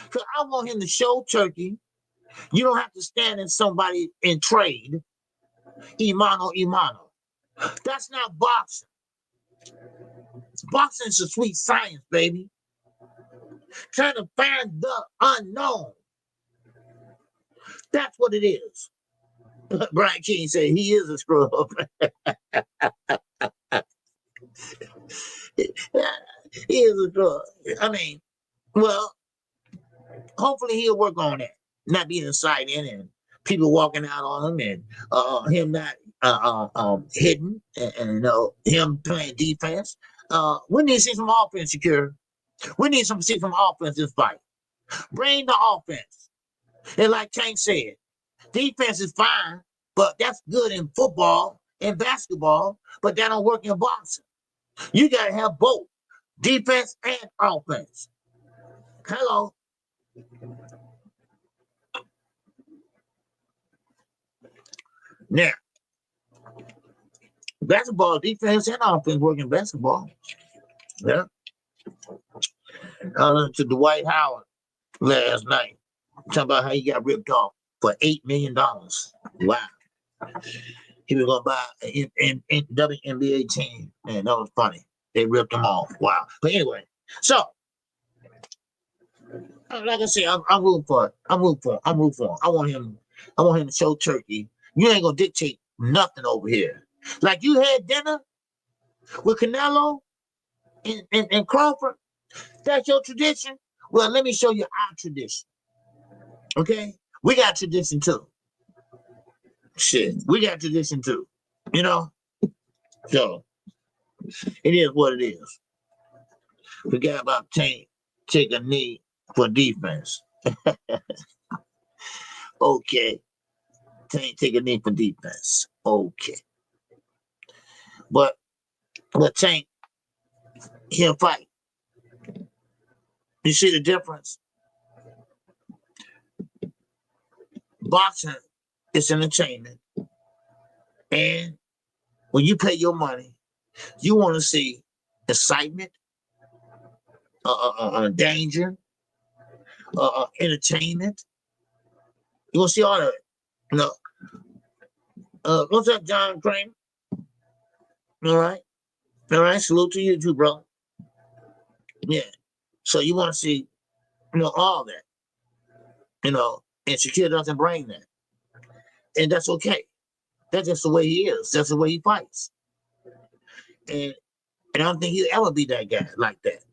Because I want him to show Turkey you don't have to stand in somebody in trade. Imano. That's not boxing. Boxing is a sweet science, baby. Trying to find the unknown. That's what it is. Brian King said he is a scrub. He is a scrub. I mean, well, hopefully he'll work on that. Not being excited and people walking out on him and him not hitting and you know him playing defense. We need to see some offense, Shakur. We need to see some offense this fight. Bring the offense. And like Tank said, defense is fine, but that's good in football and basketball, but that don't work in boxing. You got to have both defense and offense. Hello. Now, basketball defense and offense work in basketball. Yeah. I listened to Dwight Howard last night talking about how he got ripped off for $8 million. Wow. He was going to buy an WNBA team, and that was funny. They ripped him off. Wow. But anyway, so, like I said, I'm rooting for it. I'm rooting for him. I want him to show Turkey. You ain't going to dictate nothing over here. Like you had dinner with Canelo and Crawford. That's your tradition. Well, let me show you our tradition. Okay? We got tradition too. Shit, we got tradition too. You know? So, it is what it is. Forget about take a knee for defense. Okay. Take a knee for defense. Okay. But Tank, he'll fight. You see the difference? Boxing is entertainment. And when you pay your money, you want to see excitement, danger, entertainment. You gonna see all of it. You know, what's up, John Kramer? All right. All right. Salute to you too, bro. Yeah. So you want to see, all that, and Shakur doesn't bring that. And that's okay. That's just the way he is. That's the way he fights. And I don't think he'll ever be that guy like that.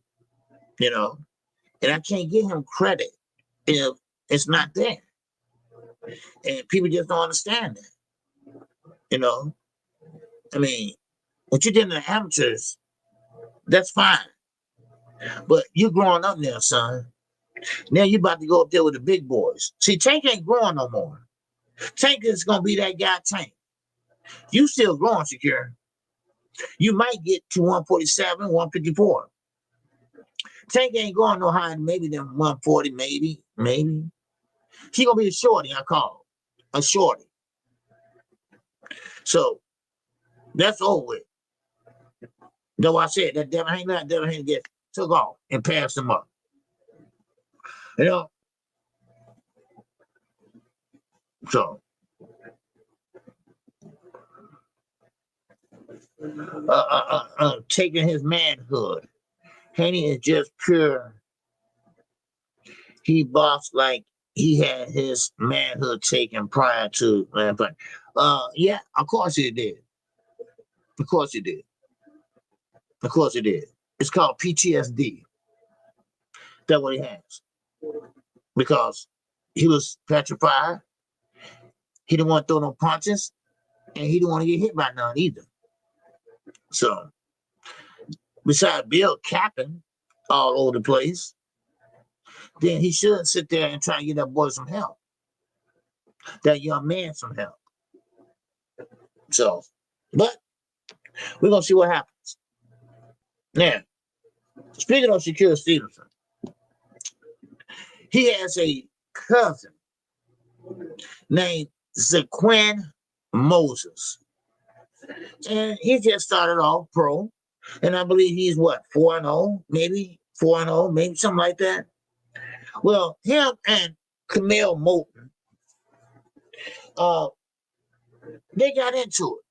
And I can't give him credit if it's not there. And people just don't understand that. I mean, what you did in the amateurs, that's fine. But you growing up now, son. Now you about to go up there with the big boys. See, Tank ain't growing no more. Tank is gonna be that guy, Tank. You still growing, Shakur. You might get to 147, 154. Tank ain't going no higher than maybe than 140, maybe. He gonna be a shorty, I call him. A shorty. So that's over with. Though I said that Devin Haney get took off and passed him up. So taking his manhood. Haney is just pure. He boxed like he had his manhood taken prior to but yeah, of course he did. Of course he did. Of course he did. It's called PTSD. That's what he has. Because he was petrified. He didn't want to throw no punches. And he didn't want to get hit by none either. So, besides Bill capping all over the place, then he should sit there and try and get that boy some help. That young man some help. So, but we're going to see what happens. Now, speaking of Shakur Stevenson, he has a cousin named Zaquin Moses. And he just started off pro. And I believe he's what, 4-0, maybe 4-0, maybe something like that. Well, him and Canelo Moulton, they got into it.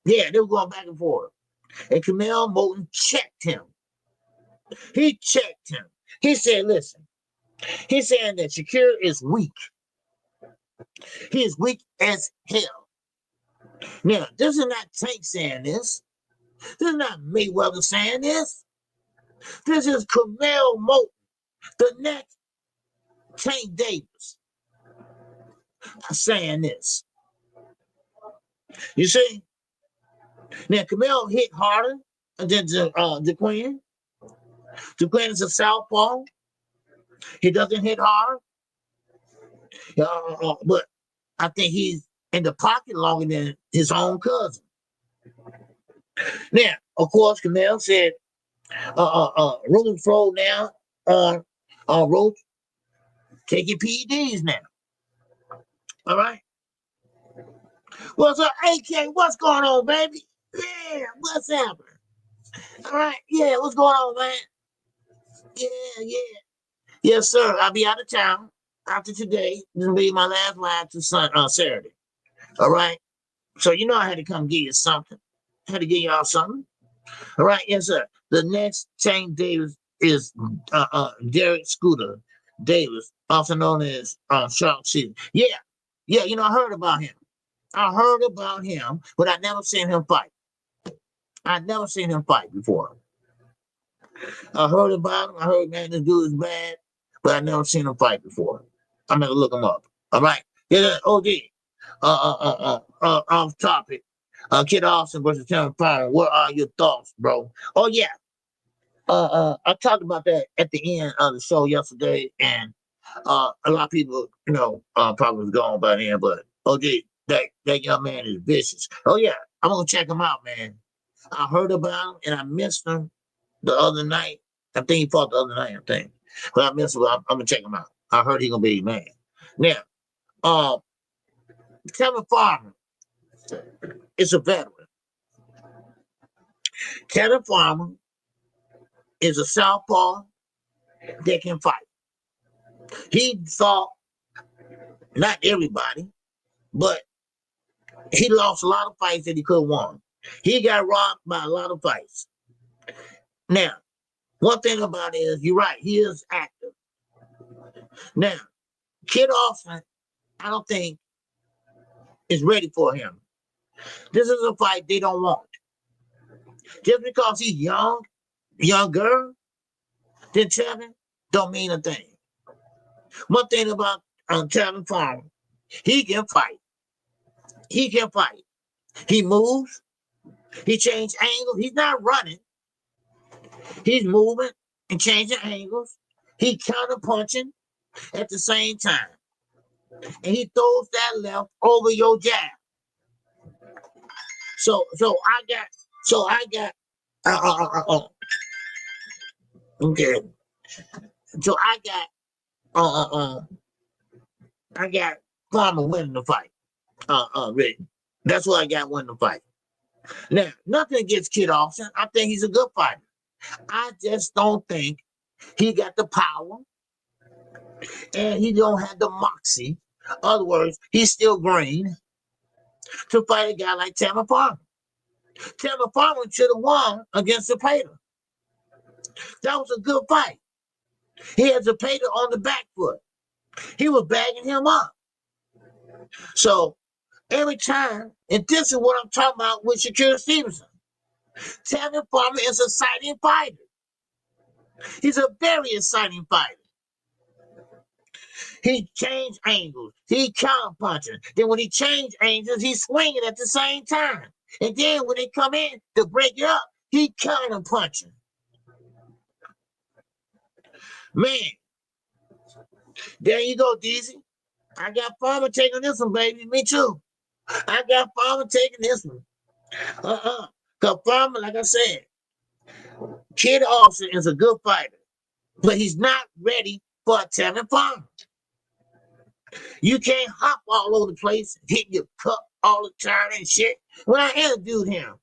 Yeah, they were going back and forth. And Canelo Moulton checked him. He checked him. He said, listen, he's saying that Shakur is weak. He is weak as hell. Now, this is not Tank saying this. This is not Mayweather saying this. This is Canelo Moulton, the next Tank Davis, saying this. You see? Now, Canelo hit harder than Zaquin. Zaquin is a southpaw. He doesn't hit hard. But I think he's in the pocket longer than his own cousin. Now, of course, Canelo said, Roman Fro now on Roach taking PEDs now. All right. What's up, AK? What's going on, baby? Yeah, what's happening? All right, yeah, what's going on, man? Yeah. Yes, sir. I'll be out of town after today. This will be my last live to Saturday. All right. So I had to come give you something. I had to give y'all something. All right, yes, sir. The next Tank Davis is Derek Scooter Davis, also known as Shark Season. Yeah, I heard about him. But I never seen him fight. I'd never seen him fight before. I heard about him. I heard, man, this dude is bad, but I never seen him fight before. I'm gonna look him up. All right. Yeah, OD. Off topic. Kid Austin versus Tevin Fire. What are your thoughts, bro? Oh yeah. I talked about that at the end of the show yesterday, and a lot of people, probably was gone by then, but OD, that young man is vicious. Oh yeah, I'm gonna check him out, man. I heard about him and I missed him the other night. I think he fought the other night, But I missed him. I'm gonna check him out. I heard he's gonna be a man. Now, Kevin Farmer is a veteran. Kevin Farmer is a southpaw that can fight. He fought not everybody, but he lost a lot of fights that he could have won. He got robbed by a lot of fights. Now, one thing about it is, you're right, he is active. Now, Kid Austin, I don't think is ready for him. This is a fight they don't want. Just because he's younger than Tevin, don't mean a thing. One thing about Tevin Farmer, he can fight. He can fight. He moves. He changes angles. He's not running. He's moving and changing angles. He counter punching at the same time. And he throws that left over your jab. So I got okay. So I got Farmer winning the fight. Rick. That's what I got winning the fight. Now, nothing against Kid Austin. I think he's a good fighter. I just don't think he got the power and he don't have the moxie. In other words, he's still green to fight a guy like Tevin Farmer. Tevin Farmer should have won against Zepeda. That was a good fight. He had Zepeda on the back foot. He was bagging him up. So every time, and this is what I'm talking about with Shakur Stevenson, Tevin Farmer is an exciting fighter. He's a very exciting fighter. He changed angles. He counter punching. Then when he changed angles, he's swinging at the same time. And then when they come in to break it up, he counter punching. Man, there you go, DZ. I got Farmer taking this one, baby. Me too. I got Farmer taking this one. Because Farmer, like I said, Kid Austin is a good fighter, but he's not ready for a Tevin Farmer. You can't hop all over the place, hit your cup all the time and shit. When I interviewed him,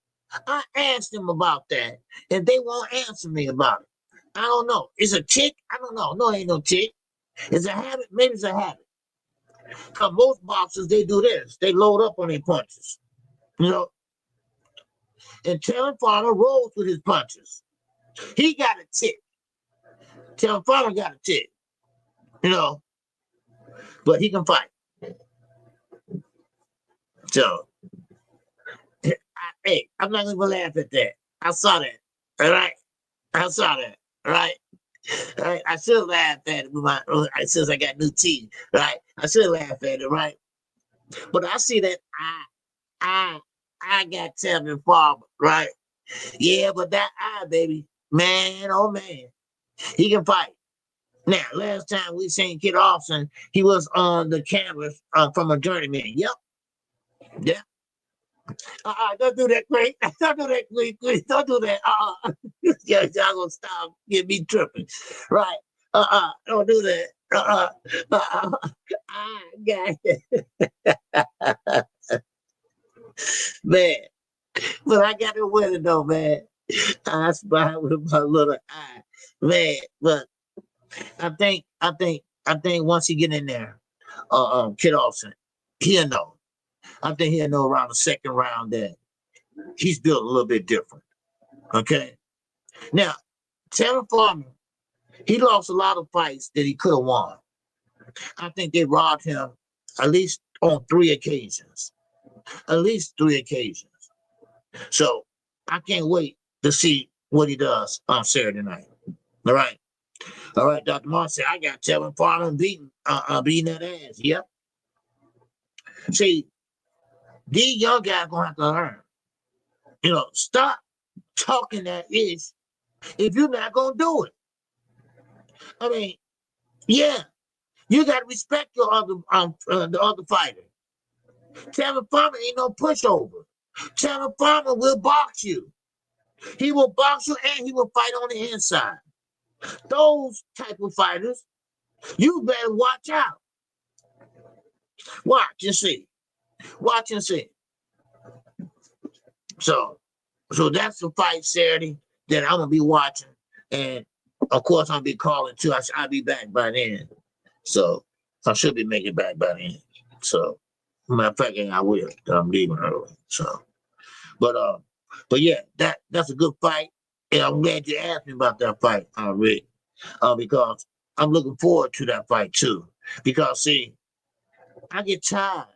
I asked him about that, and they won't answer me about it. I don't know. Is it a tick? I don't know. No, it ain't no tick. It's a habit. Maybe it's a habit. Because most boxers, they do this. They load up on their punches. You know? And Tevin Farmer rolls with his punches. He got a tick. Tevin Farmer got a tick. You know? But he can fight. So, hey, I'm not going to laugh at that. I saw that. All right? I saw that. Right? I should laugh at it with since I got new teeth, right? I should laugh at it, right? But I see that I got Tevin Farmer, right? Yeah, but that baby, man, oh man, he can fight. Now, last time we seen Kid Austin, he was on the canvas from a journeyman. Yep. Yeah. Don't do that, Clay. Don't do that, Clay. Don't do that. Yeah, y'all gonna stop getting me tripping. Right. Don't do that. I got it. Man. But I got to win it though, man. I spy with my little eye. Man, but I think once he get in there, Kid Austin, he'll know. I think he'll know around the second round that he's built a little bit different. Okay? Now, Tevin Farmer, he lost a lot of fights that he could have won. I think they robbed him at least on 3 occasions. At least 3 occasions. So I can't wait to see what he does on Saturday night. All right? All right, Dr. Martin said, I got Tevin Farmer beating that ass. Yep. See, these young guys gonna have to learn. You know, stop talking that ish if you're not gonna do it. I mean, yeah, you gotta respect your other the other fighter. Tevin Farmer ain't no pushover. Tevin Farmer will box you. He will box you and he will fight on the inside. Those type of fighters, you better watch out. Watch and see. Watch and see. So that's the fight Saturday that I'm gonna be watching. And of course, I'll be calling too. I'll be back by then. So I should be making it back by then. So matter of fact, I will. I'm leaving early. So, but yeah, that's a good fight. And I'm glad you asked me about that fight, Rick, because I'm looking forward to that fight too. Because see, I get tired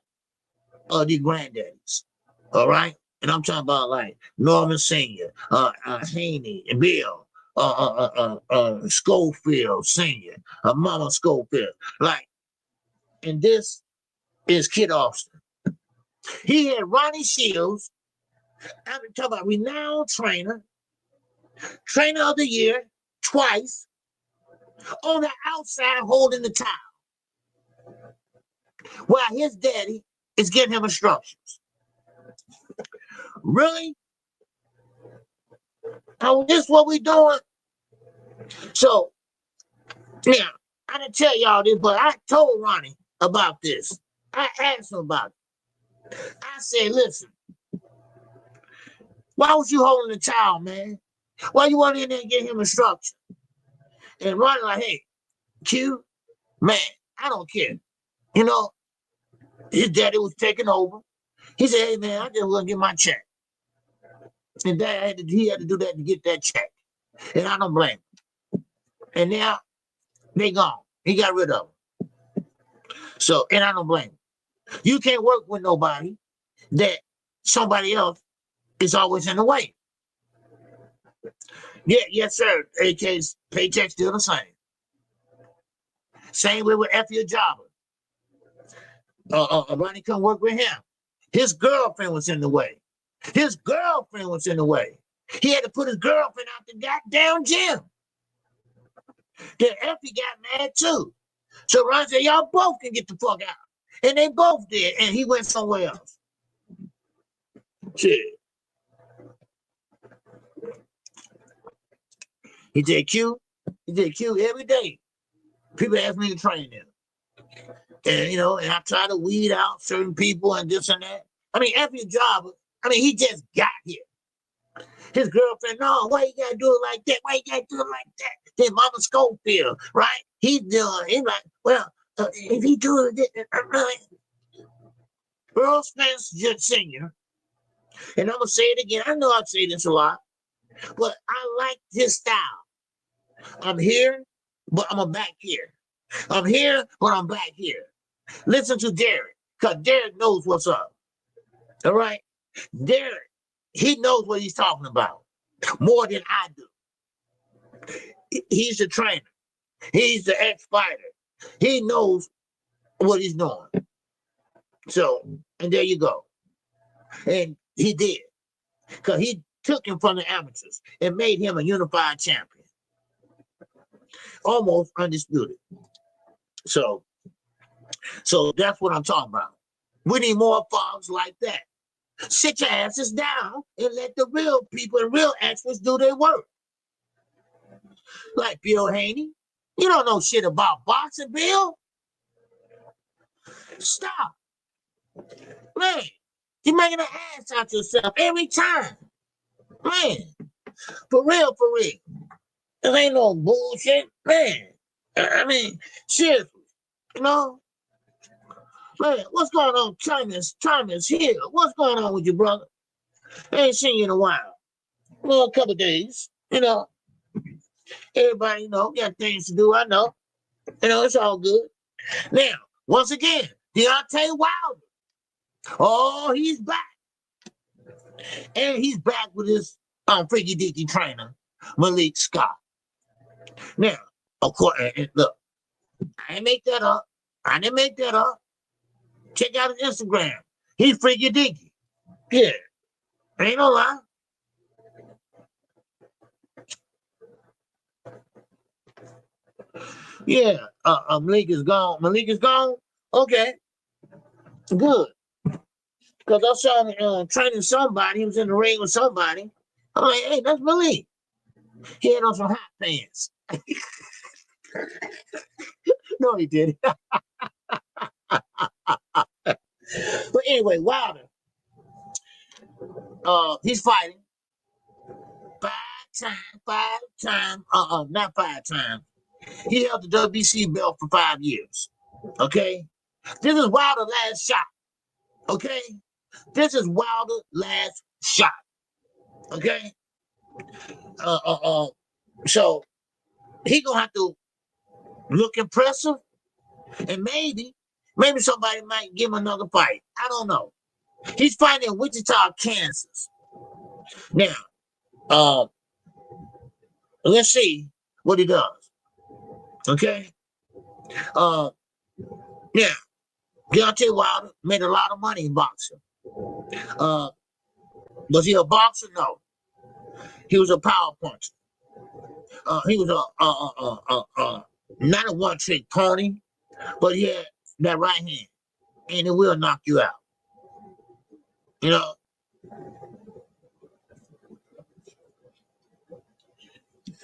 of these granddaddies. All right, and I'm talking about like Norman Senior, Haney, and Bill, Schofield Senior, Mama Schofield. Like, and this is Kid Austin. He had Ronnie Shields. I'm talking about renowned trainer of the year twice, on the outside holding the towel, while his daddy is giving him instructions. Really? Oh, this what we doing? So now I didn't tell y'all this, but I told Ronnie about this. I asked him about it. I said, listen, why was you holding the towel, man? Why you want in there and get him instructions? And Ronnie like, hey, Q, man, I don't care. You know, his daddy was taking over. He said, hey, man, I just want to get my check. And dad he had to do that to get that check. And I don't blame him. And now they gone. He got rid of them. So, and I don't blame him. You can't work with nobody that somebody else is always in the way. Yeah, yes, sir. AK's paycheck still the same. Same way with Effie Jobber. Ronnie couldn't work with him. His girlfriend was in the way. His girlfriend was in the way. He had to put his girlfriend out the goddamn gym. Then Effie got mad too. So Ron said, y'all both can get the fuck out. And they both did. And he went somewhere else. Shit. He did Q every day. People ask me to train them. And, you know, and I try to weed out certain people and this and that. I mean, Effie Jobber, he just got here. His girlfriend, no, why you gotta do it like that? Why you gotta do it like that? Then Mama Schofield, right? He's like, well, if he do it, Earl Spence Sr., and I'm gonna say it again. I know I've said this a lot, but I like his style. I'm here, but I'm back here. I'm here, but I'm back here. Listen to Derek, because Derek knows what's up. All right? Derek, he knows what he's talking about more than I do. He's the trainer. He's the ex-fighter. He knows what he's doing. So, and there you go. And he did. Because he took him from the amateurs and made him a unified champion. Almost undisputed. So that's what I'm talking about. We need more fathers like that. Sit your asses down and let the real people and real experts do their work. Like Bill Haney. You don't know shit about boxing, Bill. Stop. Man, you're making an ass out yourself every time. Man, for real. There ain't no bullshit. Man, seriously, you know? Man, what's going on, Thomas here? What's going on with you, brother? I ain't seen you in a while. Well, a couple of days, you know. Everybody, you know, got things to do, I know. You know, it's all good. Now, once again, Deontay Wilder. Oh, he's back. And he's back with his freaky deaky trainer, Malik Scott. Now, of course, and look, I didn't make that up. Check out his Instagram. He's freaky deaky. Yeah. Ain't no lie. Yeah. Malik is gone. Okay. Good. Because I saw him training somebody. He was in the ring with somebody. I'm like, hey, that's Malik. He had on some hot pants. No, he didn't. But anyway, Wilder. He's fighting 5-time not 5 times. He held the WBC belt for 5 years. Okay? This is Wilder's last shot. Okay? This is Wilder's last shot. Okay? So he gonna have to look impressive, and maybe somebody might give him another fight. I don't know. He's fighting in Wichita, Kansas. Now, let's see what he does. Okay? Yeah. Deontay Wilder made a lot of money in boxing. Was he a boxer? No. He was a power puncher. He was not a one-trick pony, but he had that right hand, and it will knock you out. You know?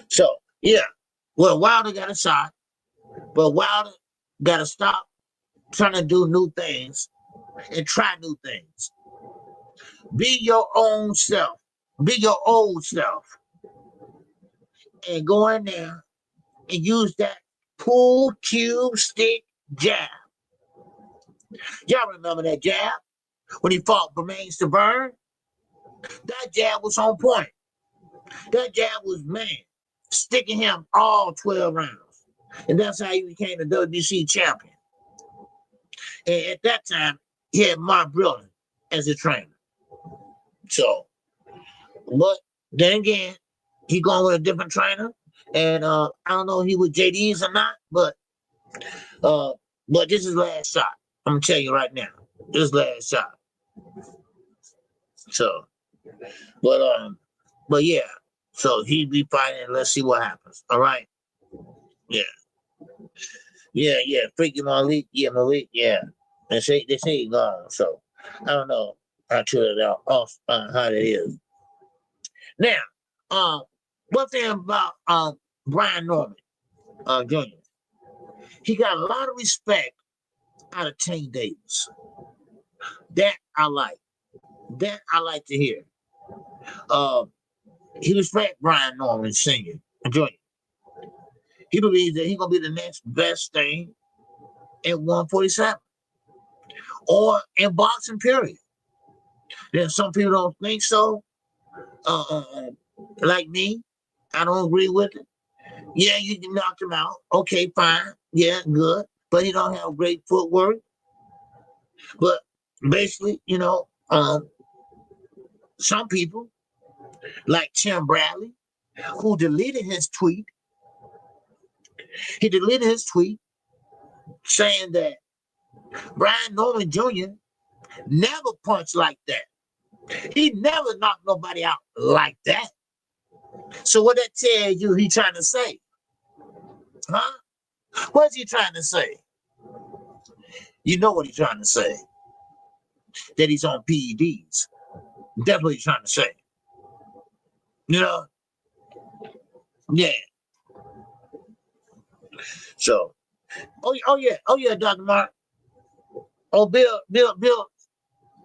So, yeah. Well, Wilder got a shot, but Wilder got to stop trying to do new things and try new things. Be your own self. Be your old self. And go in there and use that pool cube stick jab. Y'all remember that jab? When he fought Bermain Stavern? That jab was on point. That jab was, man, sticking him all 12 rounds. And that's how he became the WBC champion. And at that time, he had Mark Brilliant as a trainer. So, but then again, he going with a different trainer. And I don't know if he with JD's or not, but this is last shot. I'm gonna tell you right now. This is last shot. So, but yeah. So he be fighting. Let's see what happens. All right. Yeah. Freaky Malik. Yeah, Malik. Yeah. They say he gone. So I don't know how true that how that is. Now, one thing about Brian Norman Jr. He got a lot of respect out of Tank Davis. That I like. That I like to hear. He respects Brian Norman Sr. Jr. He believes that he's gonna be the next best thing at 147 or in boxing, period. Then some people don't think so. Like me, I don't agree with it. Yeah, you can knock him out. Okay, fine. Yeah, good. But he don't have great footwork. But basically, some people, like Tim Bradley, who deleted his tweet. He deleted his tweet saying that Brian Norman Jr. never punched like that. He never knocked nobody out like that. So what that tell you he trying to say? Huh? What's he trying to say? You know what he's trying to say. That he's on PEDs. That's what he's trying to say. You know? Yeah. So, oh yeah, Dr. Mark. Oh, Bill,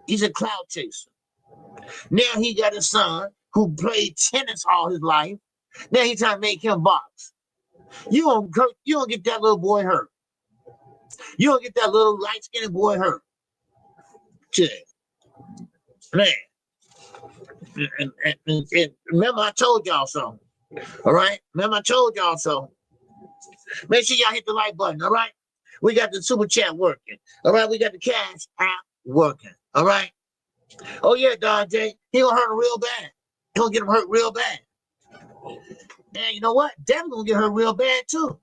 he's a cloud chaser. Now he got a son who played tennis all his life. Now he's trying to make him box. You don't get that little boy hurt. You don't get that little light-skinned boy hurt. Shit. Man. And remember I told y'all so. All right? Remember I told y'all so. Make sure y'all hit the like button, all right? We got the super chat working. All right, we got the cash app working. All right. Oh yeah, Don J. He gonna hurt him real bad. He gonna get him hurt real bad. And you know what? Devin gonna get hurt real bad too.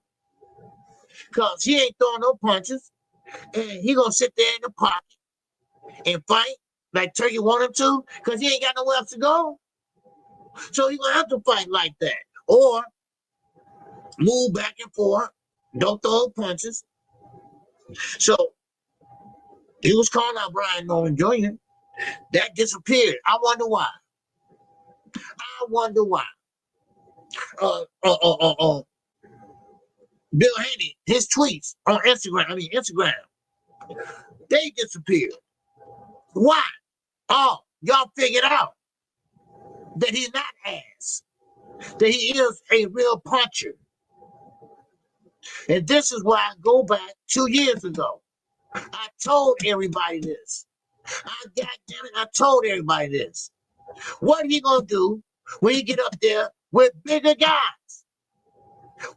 Cause he ain't throwing no punches. And he gonna sit there in the pocket and fight like Turki want him to, cause he ain't got nowhere else to go. So he gonna have to fight like that. Or move back and forth. Don't throw punches. So he was calling out Brian Norman Jr. That disappeared. I wonder why. Bill Haney, his tweets on Instagram, they disappeared. Why? Oh, y'all figured out that he's not ass. that he is a real puncher. And this is why I go back 2 years ago. I told everybody this. I told everybody this. What he gonna do when he get up there with bigger guys?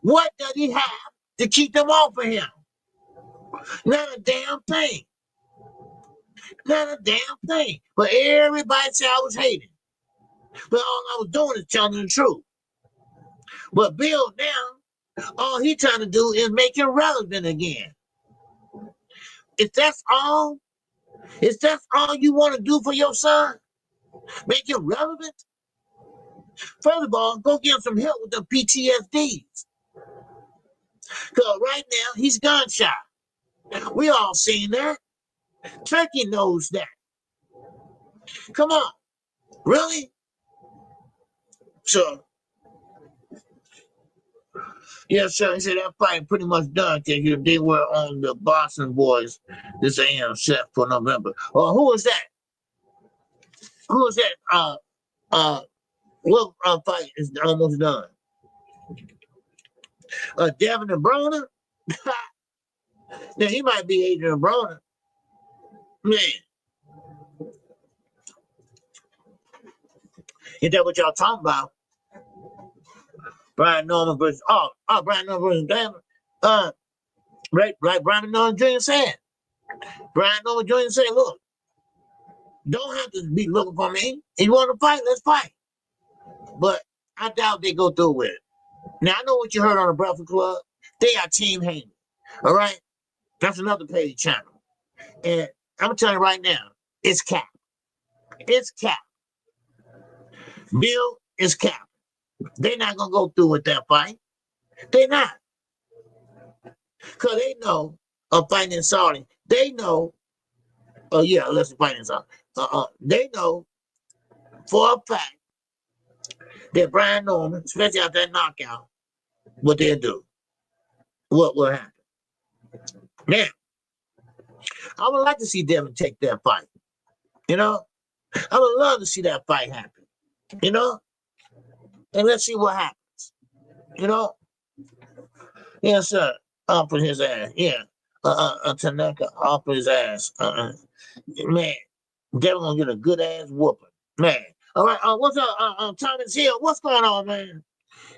What does he have to keep them off of him? Not a damn thing. Not a damn thing. But everybody said I was hating. But all I was doing is telling the truth. But Bill now, all he trying to do is make him relevant again. If that's all you want to do for your son, make him relevant? First of all, go get him some help with the PTSDs. Because right now, he's gun shy. We all seen that. Turki knows that. Come on. Really? So, yeah, sir. He said that fight pretty much done because they were on the Boston Boys this AM set for November. Oh, who was that? Who was that? What fight is almost done? Devin and Broner? Now, he might be Adrian Broner. Man. Is that what y'all talking about? Brian Norman versus Brian Norman versus Devin. Right, like Brian Norman Jr. said. Brian Norman Jr. said, look, don't have to be looking for me. If you want to fight, let's fight. But I doubt they go through with it. Now, I know what you heard on the Breakfast Club. They are Team Haney. All right? That's another paid channel. And I'm telling you right now, it's cap. It's cap. Bill is cap. They're not going to go through with that fight. They're not. Because they know of fighting Saudi. They know, unless they're fighting Saudi. They know for a fact that Brian Norman, especially after that knockout, what they'll do. What will happen. Now, I would like to see Devin take that fight. You know? I would love to see that fight happen. You know? And let's see what happens. You know? Yes, sir. Off with his ass. Yeah. Tanaka off with his ass. Man, Devin gonna get a good ass whooping. Man. All right. What's up, Thomas Hill? What's going on, man?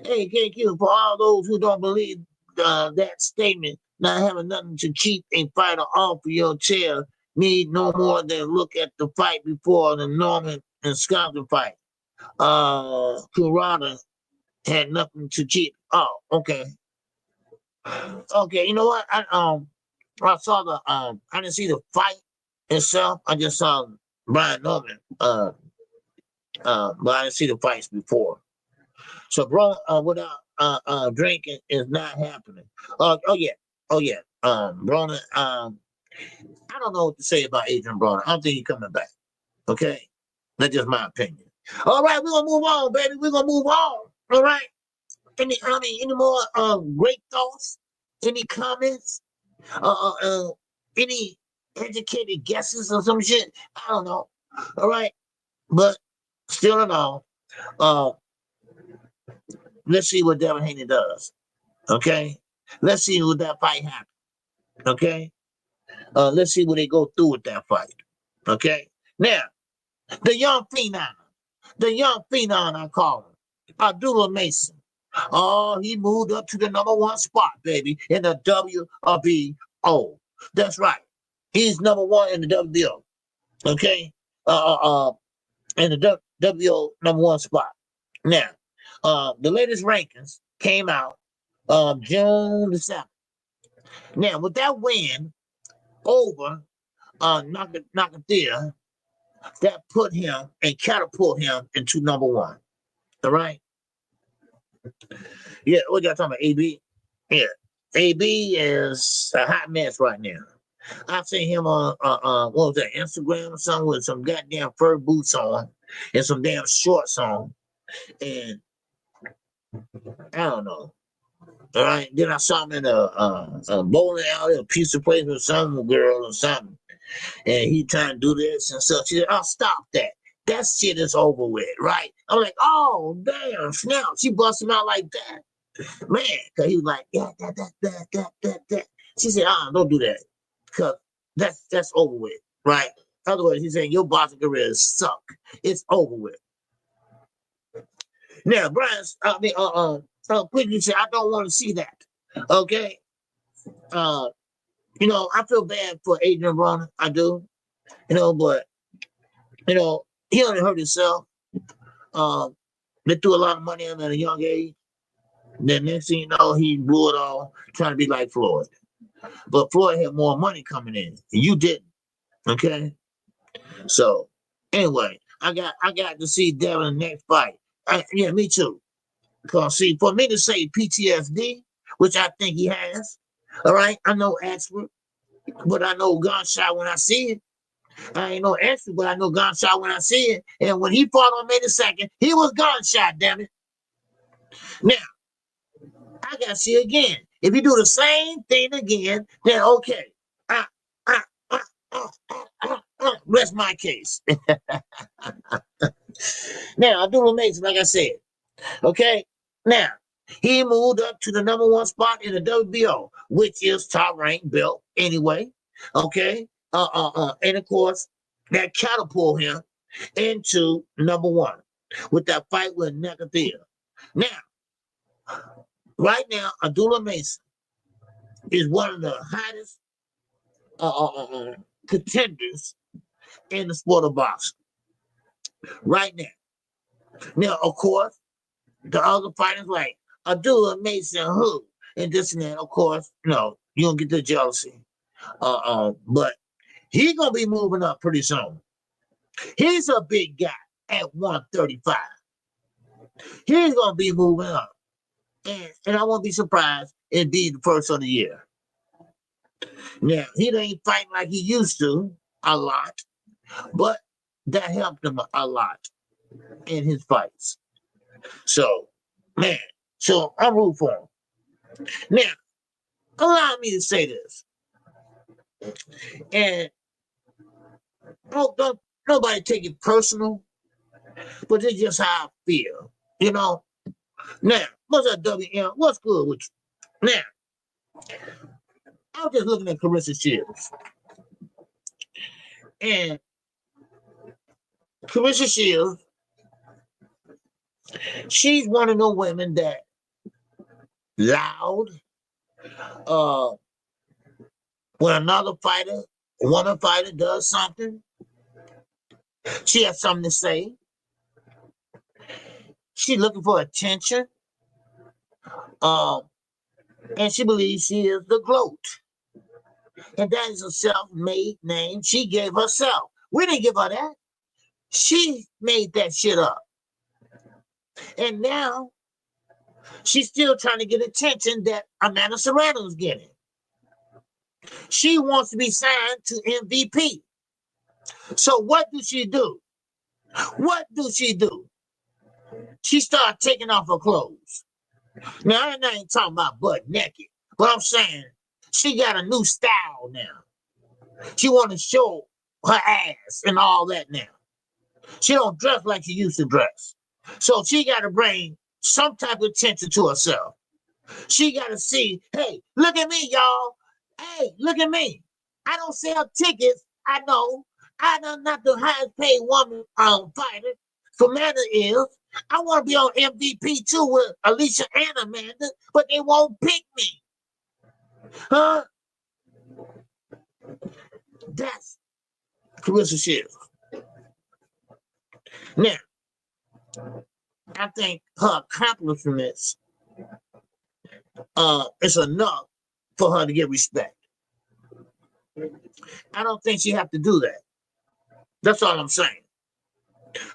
Hey, KQ, for all those who don't believe that statement, not having nothing to keep a fighter off of your chair, need no more than look at the fight before the Norman and Scotland fight. Kurata had nothing to keep. Oh, okay. Okay, you know what? I saw the I didn't see the fight itself. I just saw Brian Norman. But I didn't see the fights before. So, bro, without drinking is not happening. Oh yeah. Broner. I don't know what to say about Adrian Broner. I don't think he's coming back. Okay, that's just my opinion. All right, we're gonna move on, baby. We're gonna move on. All right. Any more great thoughts? Any comments? Any educated guesses or some shit? I don't know. All right, but still in all, let's see what Devin Haney does. Okay, let's see what that fight happens. Okay, let's see what they go through with that fight. Okay, now the young phenom I call him, Abdullah Mason. Oh, he moved up to the #1 spot, baby, in the WBO. That's right. He's #1 in the WBO. Okay? In the WBO #1 spot. Now, the latest rankings came out June the 7th. Now, with that win over Nakathir, that put him and catapult him into #1. All right? Yeah, what y'all talking about? AB? Yeah. AB is a hot mess right now. I've seen him on what was that, Instagram or something with some goddamn fur boots on and some damn shorts on. And I don't know. All right. Then I saw him in a bowling alley, a pizza place with some girl or something. And he trying to do this and stuff. She said, oh, stop that. that shit is over with, right? I'm like, oh, damn, snap. She bust him out like that. Man, because he was like, yeah, that. She said, don't do that. Because that's over with, right? Otherwise, he's saying, your boxing career suck. It's over with. Now, Brian, quickly said, I don't want to see that. Okay? You know, I feel bad for Adrian Broner. I do. You know, but, you know, he only hurt himself. They threw a lot of money in him at a young age. Then next thing you know, he blew it all trying to be like Floyd. But Floyd had more money coming in. And you didn't. Okay? So, anyway, I got to see Devin in the next fight. Yeah, me too. Because, see, for me to say PTSD, which I think he has, all right, I'm no expert, but I know gunshot when I see it. I ain't no expert, but I know gunshot when I see it. And when he fought on May the 2nd, he was gunshot, damn it. Now, I got to see again. If you do the same thing again, then okay. Rest my case. Now, Abdullah Mason, like I said, okay? Now, he moved up to the #1 spot in the WBO, which is top-ranked belt anyway, okay? And, of course, that catapulted him into #1 with that fight with Nakathia. Now, right now, Abdullah Mason is one of the hottest contenders in the sport of boxing right now. Now, of course, the other fighters like Abdullah Mason, who, and this and that, of course, no, you don't get the jealousy. But he's going to be moving up pretty soon. He's a big guy at 135. He's going to be moving up. And I won't be surprised if be the first of the year. Now, he ain't fighting like he used to a lot, but that helped him a lot in his fights. So, man, so I'm rooting for him. Now, allow me to say this. And don't nobody take it personal, but it's just how I feel, you know? Now, what's up, WM? What's good with you? Now, I was just looking at Clarissa Shields. And Clarissa Shields, she's one of the women that loud when another fighter, one fighter does something, she has something to say. She's looking for attention. And she believes she is the GOAT. And that is a self-made name she gave herself. We didn't give her that. She made that shit up. And now she's still trying to get attention that Amanda Serrano's getting. She wants to be signed to MVP. So what do she do? What do she do? She started taking off her clothes. Now, I ain't talking about butt naked, but I'm saying she got a new style now. She want to show her ass and all that now. She don't dress like she used to dress. So she got to bring some type of attention to herself. She got to see, hey, look at me, y'all. Hey, look at me. I don't sell tickets. I know. I'm not the highest paid woman fighter. Amanda is. I want to be on MVP too with Alicia and Amanda, but they won't pick me. Huh? That's Clarissa Shields. Now, I think her accomplishments is enough for her to get respect. I don't think she have to do that. That's all I'm saying.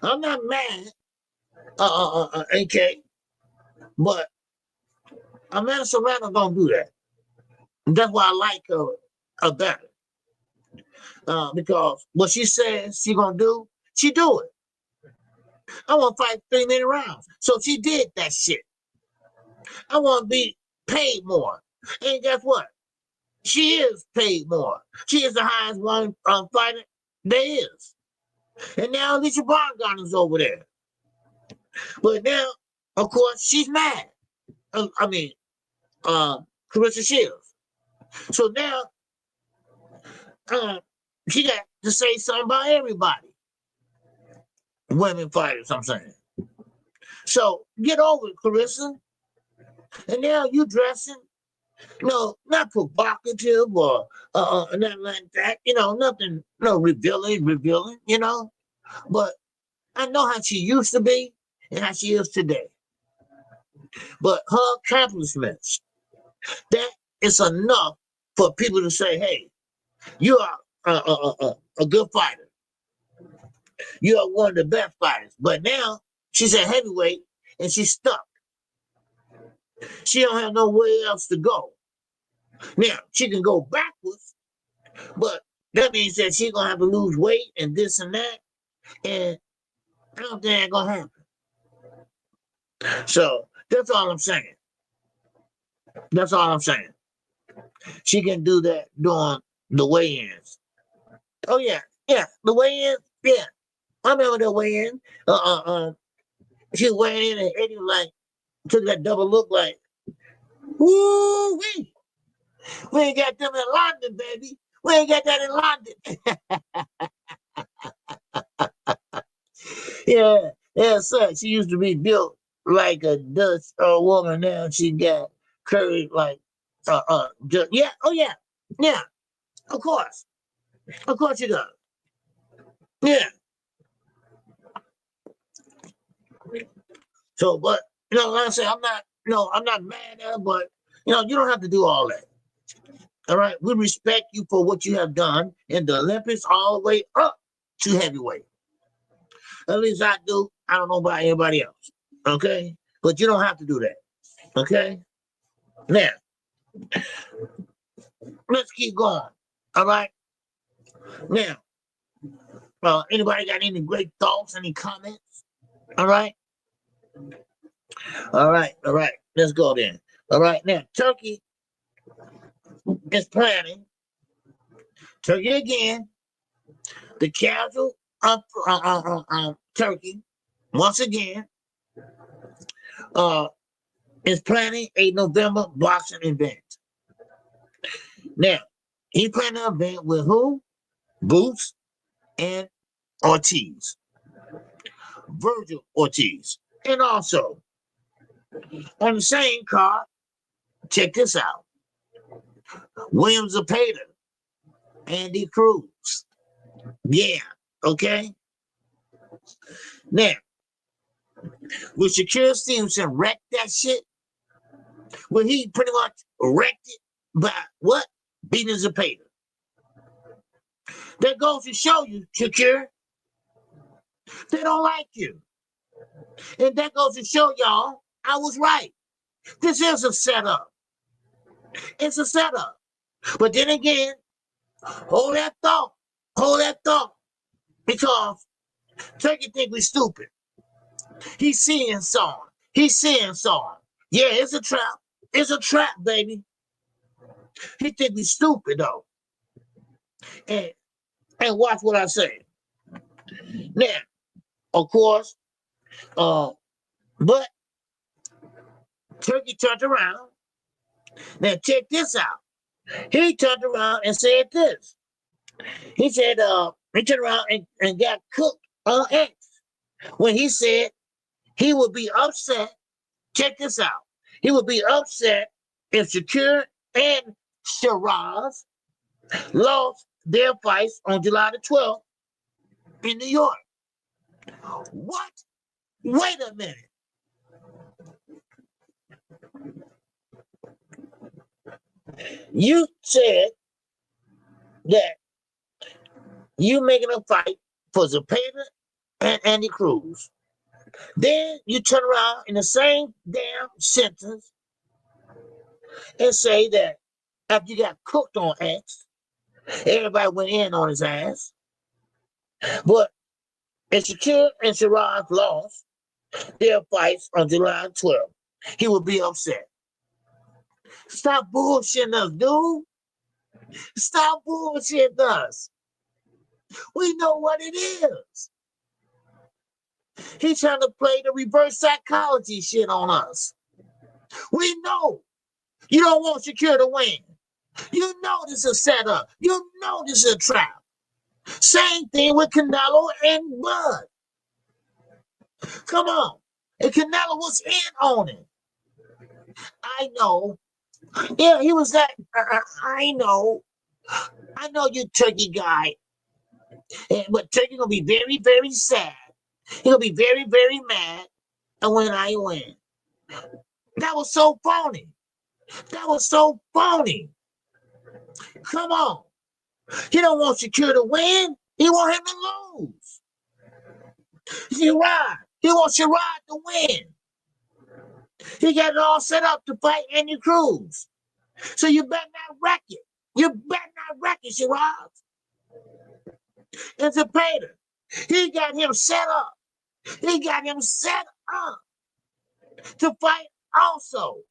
I'm not mad, AK, but Amanda Serrano don't do that. And that's why I like her better. Because what she says she gonna do, she do it. I want to fight 3-minute rounds. So she did that shit. I want to be paid more. And guess what? She is paid more. She is the highest one fighter there is. And now Alicia Baumgartner's over there. But now, of course, she's mad. Clarissa Shields. So now, she got to say something about everybody. Women fighters, I'm saying. So get over it, Clarissa. And now you dressing, not provocative or nothing like that. Nothing, revealing, But I know how she used to be and how she is today. But her accomplishments, that is enough for people to say, hey, you are a good fighter. You are one of the best fighters. But now she's a heavyweight and she's stuck. She don't have nowhere else to go. Now, she can go backwards, but that means that she's going to have to lose weight and this and that. And I don't think that's going to happen. So that's all I'm saying. That's all I'm saying. She can do that during the weigh-ins. Oh, yeah. The weigh-in, yeah. I remember the weigh-in. She was weighing in and Eddie took that double look like, woo-wee. We ain't got them in London, baby. We ain't got that in London. Yeah, so she used to be built like a Dutch woman. Now she got curvy like, yeah, of course she does. Yeah. So, but like I say, I'm not mad at her, but you don't have to do all that. All right, we respect you for what you have done in the Olympics all the way up to heavyweight. At least I do. I don't know about anybody else. Okay, but you don't have to do that. Okay. Now, let's keep going. All right. Now, anybody got any great thoughts? Any comments? All right. Let's go then. All right. Now, Turkey is planning. Turkey again. The casual Turkey once again is planning a November boxing event. Now, he planning an event with who? Boots and Ortiz. Virgil Ortiz. And also, on the same card, check this out. William Zepeda, Andy Cruz. Yeah, okay? Now, will Shakur Stevenson wreck that shit? Well, he pretty much wrecked it by what? Beating Zepeda. That goes to show you, Shakur, they don't like you. And that goes to show y'all, I was right. This is a setup. It's a setup. But then again, hold that thought. Because Turkey think we stupid. He's seeing something. Yeah, it's a trap. It's a trap, baby. He think we stupid, though. And watch what I say. Now, of course, but Turkey turned around. Now, check this out. He turned around and said this. He said, he turned around and got cooked on X when he said he would be upset. Check this out. He would be upset if Shakur and Shiraz lost their fights on July the 12th in New York. What? Wait a minute. You said that you making a fight for Zepeda and Andy Cruz. Then you turn around in the same damn sentence and say that after you got cooked on X, everybody went in on his ass. But if Shakur and Shiraz lost their fights on July 12th, he would be upset. Stop bullshitting us, dude. Stop bullshitting us. We know what it is. He's trying to play the reverse psychology shit on us. We know you don't want Shakur to win. You know this is a setup. You know this is a trap. Same thing with Canelo and Bud. Come on. And Canelo was in on it. I know. Yeah, he was that. I know. I know you Turkey guy. But Turkey gonna be very, very sad. He gonna be very, very mad. And when I win. That was so phony. That was so phony. Come on. He don't want Shakur to win. He want him to lose. Sherrod. He wants Sherrod to win. He got it all set up to fight Andy Cruz. So you better not wreck it. You better not wreck it, Sherrod. And Zepeda. He got him set up. He got him set up to fight also.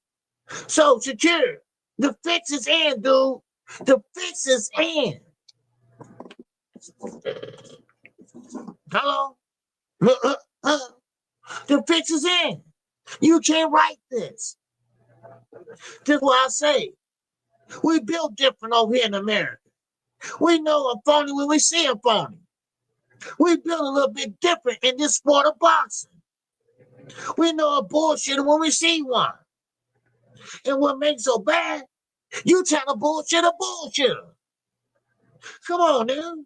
So Shakur, the fix is in, dude. The fix is in. Hello? The fix is in. You can't write this. This is what I say. We built different over here in America. We know a phony when we see a phony. We build a little bit different in this sport of boxing. We know a bullshitter when we see one. And what makes so bad, you trying to bullshit a bullshitter. Come on, dude.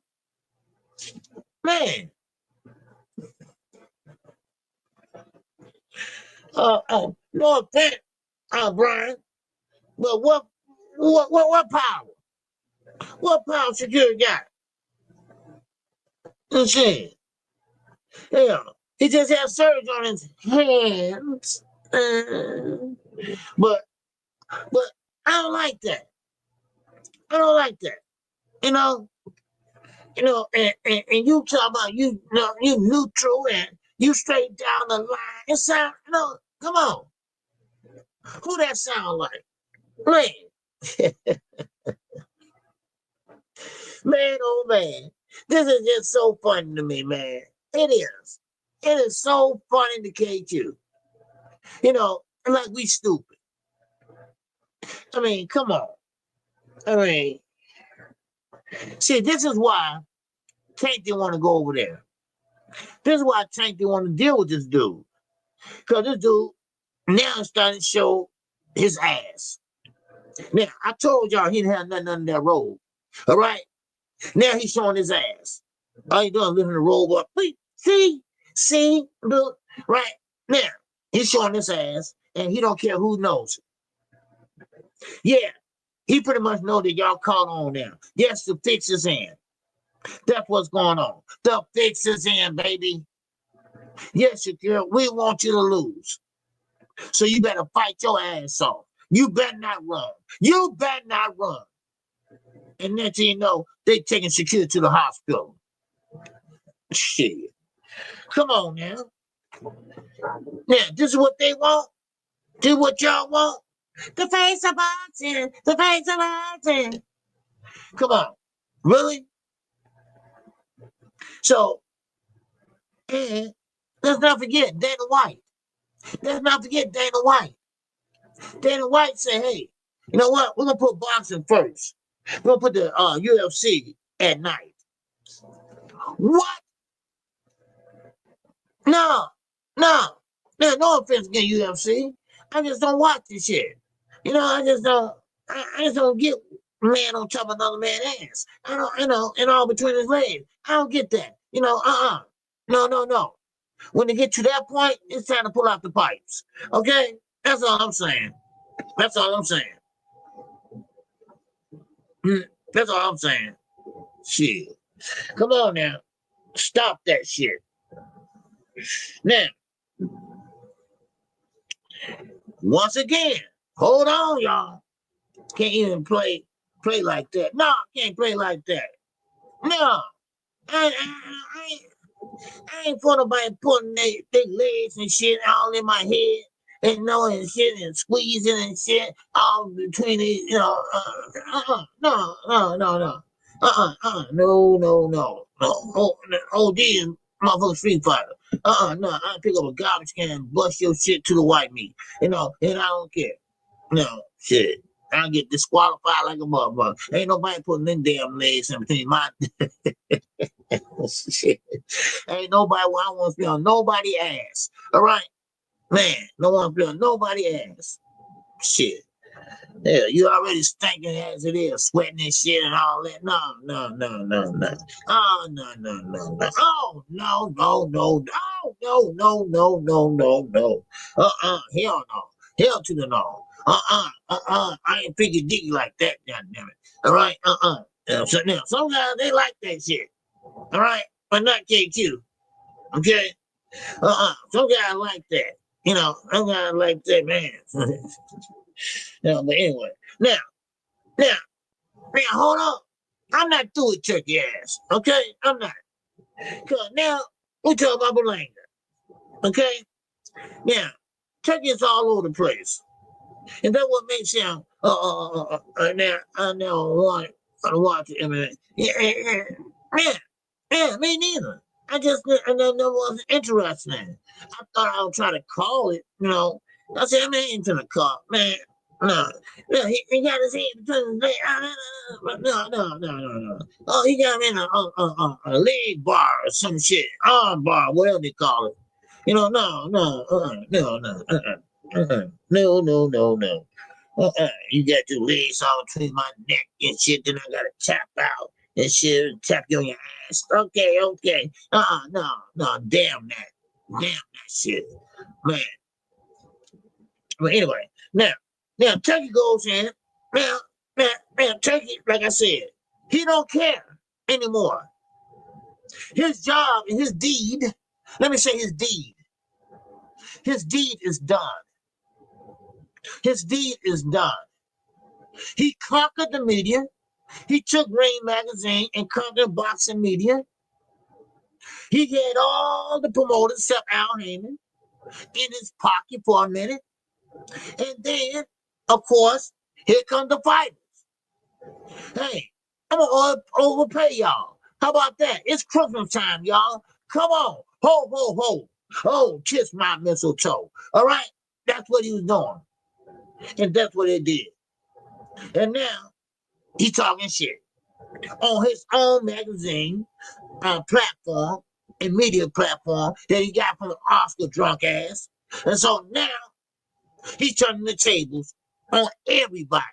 Man. No offense, Brian, but what power? What power Shakur got? You see? Yeah, he just had surgery on his hands. But I don't like that. I don't like that. You know, and you talk about you neutral and you straight down the line. It sound, come on. Who that sound like? Man. Man, oh man. This is just so funny to me, man. It is. It is so funny to KQ. Like we stupid. I mean, come on. I mean, see, this is why Tank didn't want to go over there. This is why Tank didn't want to deal with this dude. Because this dude now is starting to show his ass. Now, I told y'all he didn't have nothing under that robe. All right? Now he's showing his ass. All you doing, lifting the robe up. See, look, right? Now, he's showing his ass, and he don't care who knows it. Yeah, he pretty much know that y'all caught on now. Yes, the fix is in. That's what's going on. The fix is in, baby. Yes, Shakur, we want you to lose. So you better fight your ass off. You better not run. You better not run. And next thing you know, they taking Shakur to the hospital. Shit. Come on now. Now, this is what they want. This is what y'all want. The face of boxing. The face of boxing. Come on. Really? So, and let's not forget Dana White. Let's not forget Dana White. Dana White said, hey, you know what? We're going to put boxing first. We're going to put the UFC at night. What? No offense against UFC. I just don't watch this shit. I just don't get man on top of another man's ass. I don't, and all between his legs. I don't get that. No. When they get to that point, it's time to pull out the pipes. Okay? That's all I'm saying. That's all I'm saying. That's all I'm saying. Shit. Come on now. Stop that shit. Now, once again, hold on, y'all. Can't even play like that. No, can't play like that. No. I ain't for nobody putting their legs and shit all in my head and shit and squeezing and shit all between it, no. No. OD and motherfucking Street Fighter. No, I pick up a garbage can and bust your shit to the white meat. And I don't care. No, shit. I get disqualified like a motherfucker. Ain't nobody putting them damn legs in between my shit. Ain't nobody, I want to be on nobody ass. All right? Man, no one be on nobody ass. Shit. Yeah, you already stinking as it is, sweating and shit and all that. No. Oh, no. Oh, no. Hell no. Hell to the no. I ain't figure dicky like that, goddammit. All right? So now, some guys, they like that shit. All right? But not KQ. Okay? Some guys like that. You know, some guys like that, man. No, but anyway, now, hold on. I'm not through with turkey ass, okay? I'm not. Cause now we talk about Belanga, okay? Now, turkey is all over the place, and that's what makes him. Now I now want to watch MMA. Yeah, me neither. I never was interested in it. I thought I would try to call it, you know. I said, I ain't gonna call, man. No, he got his head between his legs. No. Oh, he got him in a leg bar or some shit, arm bar, whatever they call it. You know, no. You got your legs all between my neck and shit. Then I gotta tap out and shit, tap you on your ass. Okay. No. Damn that shit, man. But anyway, now Turkey goes in. Now, Turkey, like I said, he don't care anymore. His job and his deed, let me say his deed. His deed is done. His deed is done. He conquered the media. He took Ring Magazine and conquered boxing media. He had all the promoters except Al Heyman in his pocket for a minute. And then, of course, here come the fighters. Hey, I'm gonna overpay y'all. How about that? It's Christmas time, y'all. Come on. Ho. Oh, kiss my mistletoe. All right? That's what he was doing. And that's what he did. And now, he's talking shit on his own magazine platform and media platform that he got from the Oscar drunk ass. And so now, he's turning the tables on everybody.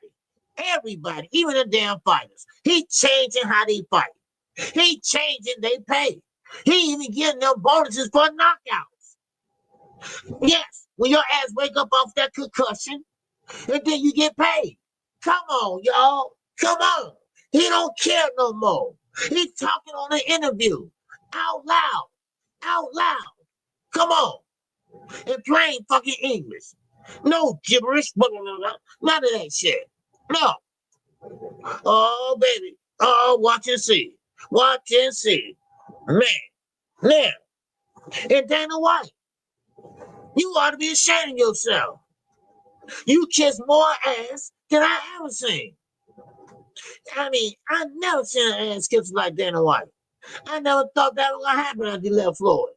Everybody, even the damn fighters. He changing how they fight. He changing they pay. He even getting them bonuses for knockouts. Yes, when your ass wake up off that concussion, and then you get paid. Come on, y'all. Come on. He don't care no more. He's talking on an interview. Out loud. Come on. In plain fucking English. No gibberish, none of that shit. No. Oh, baby. Oh, watch and see. Man. Now, and Dana White, you ought to be ashamed of yourself. You kiss more ass than I ever seen. I mean, I never seen an ass kiss like Dana White. I never thought that was going to happen after he left Floyd.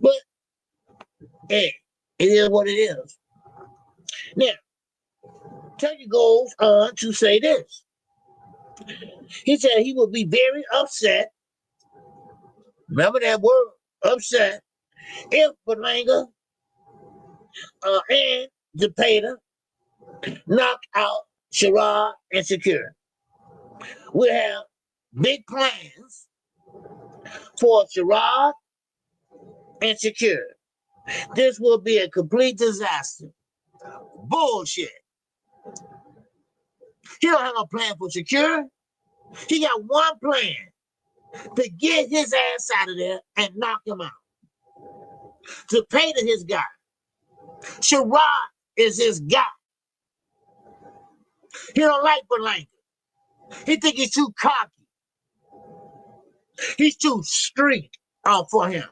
But, hey, it is what it is. Now, Turkey goes on to say this. He said he would be very upset. Remember that word, upset, if Belanga and Zepeda knock out Sherrod and Shakur. We have big plans for Sherrod and Shakur. This will be a complete disaster. Bullshit. He don't have a plan for Shakur. He got one plan to get his ass out of there and knock him out. Zepeda his guy. Sherrod is his guy. He don't like Belanga. He think he's too cocky. He's too street for him.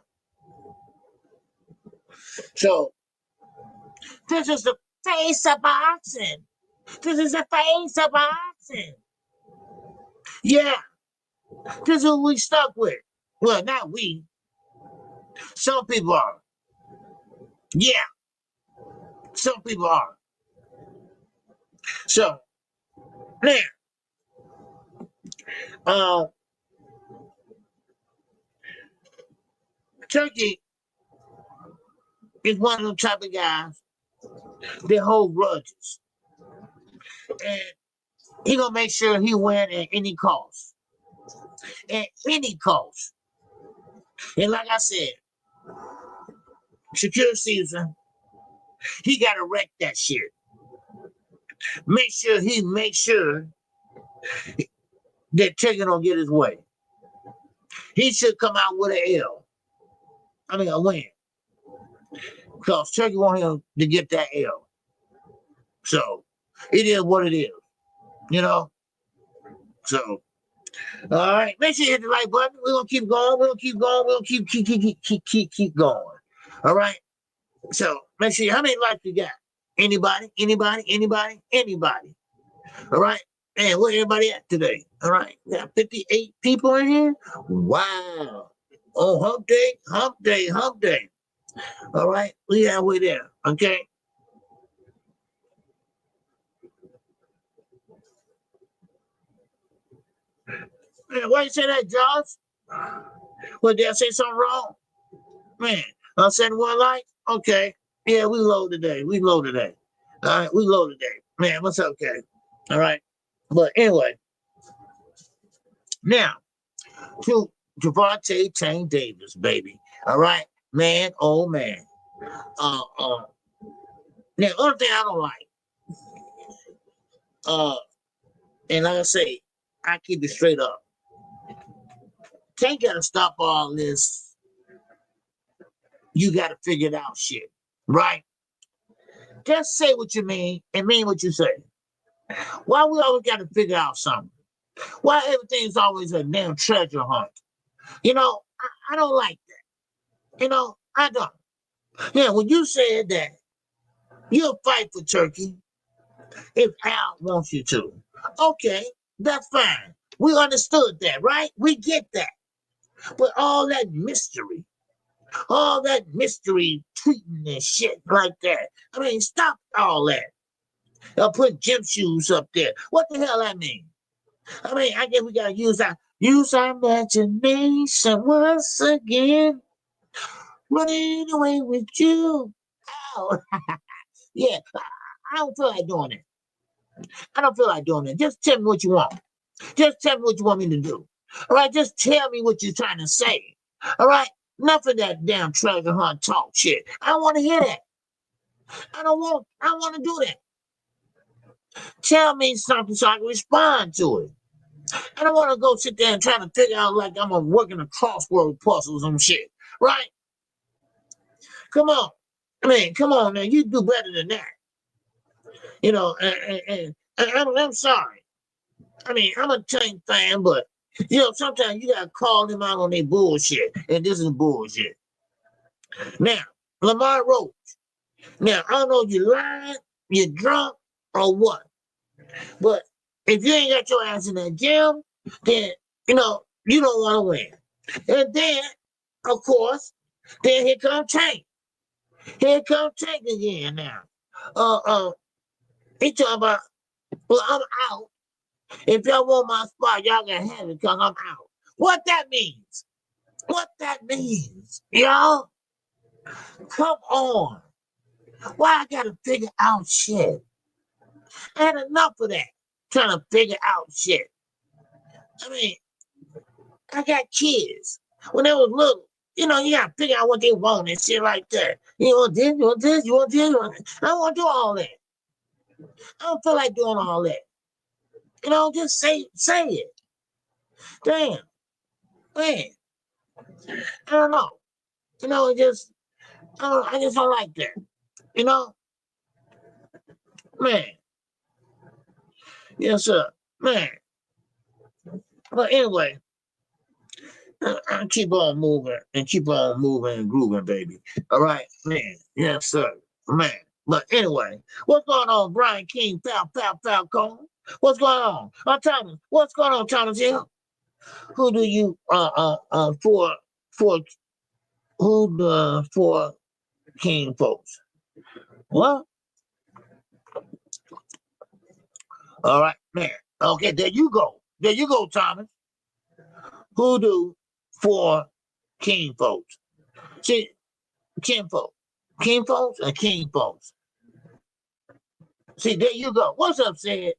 So, this is the face of boxing. This is the face of boxing. Yeah. This is what we stuck with. Well, not we. Some people are. Yeah, some people are. So, now, Turki is one of them type of guys that hold grudges. And he gonna make sure he win at any cost. At any cost. And like I said, Shakur Stevenson, he gotta wreck that shit. Make sure that Turki don't get his way. He should come out with an L. I mean a win. Because Turki want him to get that L. So it is what it is. You know? So all right, make sure you hit the like button. We're gonna keep going, we're gonna keep going, we're gonna keep going. All right. So make sure how many likes you got? Anybody? All right. And where everybody at today? All right. We got 58 people in here. Wow. Oh, hump day. All right. We halfway there. Okay. Man, why you say that, Josh? What, did I say something wrong? Man, I said one like? Okay. Yeah, we low today. All right, we low today. Man, what's okay? All right. But anyway, now to Devontae Tank Davis, baby. All right, man, oh man. Now, other thing I don't like, and like I say, I keep it straight up. Tank gotta stop all this. You gotta figure it out shit, right? Just say what you mean and mean what you say. Why we always gotta figure out something? Why everything's always a damn treasure hunt? You know, I don't like that. You know, I don't. Yeah, when you said that you'll fight for Turki if Al wants you to. Okay, that's fine. We understood that, right? We get that. But all that mystery tweeting and shit like that. I mean, stop all that. I'll put gym shoes up there. What the hell that mean? I mean, I guess we gotta use our imagination once again. Running away with you. Ow. Yeah, I don't feel like doing it. Just tell me what you want. Just tell me what you want me to do. All right, just tell me what you're trying to say. All right, enough of that damn treasure hunt talk shit. I don't want to hear that. I want to do that. Tell me something so I can respond to it. I don't want to go sit there and try to figure out like I'm working a crossword puzzle or some shit, right? Come on. I mean, come on now. You do better than that. You know, and I'm sorry. I mean, I'm a Tank fan, but, you know, sometimes you got to call them out on their bullshit, and this is bullshit. Now, Lamar Roach. Now, I don't know if you're lying, you're drunk, or what. But if you ain't got your ass in that gym, then, you know, you don't want to win. And then, of course, then here comes Tank. Here comes Tank again now. He talking about, well, I'm out. If y'all want my spot, y'all can have it because I'm out. What that means? Y'all? Come on. Why I gotta figure out shit? I had enough of that. Trying to figure out shit. I mean, I got kids. When they was little, you know, you gotta figure out what they want and shit like that. You want this, you want this, you want this, you want this. I don't want to do all that. I don't feel like doing all that. You know, just say it. Damn. Man. I don't know. You know, I just don't like that. You know? Man. Yes, sir. Man. But anyway, I keep on moving and grooving, baby. All right, man. Yes, sir. Man. But anyway, what's going on, Brian King, Falcon? What's going on? Thomas. What's going on, Thomas Hill? Who do you for King folks? What? All right, man. Okay, there you go. There you go, Thomas. Who do for King folks? See, King folks. King folks or King folks? See, there you go. What's up, Sid?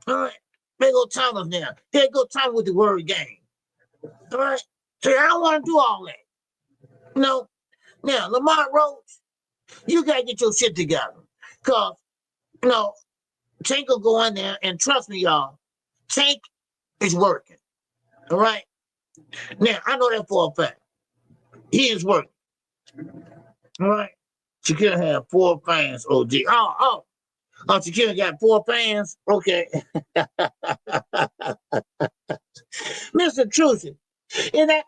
All right. There go Thomas now. There go Thomas with the word game. All right. See, I don't want to do all that. No. Now, Lamont Roach, you got to get your shit together. Because, Tank will go in there, and trust me, y'all, Tank is working. All right? Now, I know that for a fact. He is working. All right? Shakira had 4 fans, OG. Oh, Shakira got 4 fans? Okay. Mr. Trucy, in that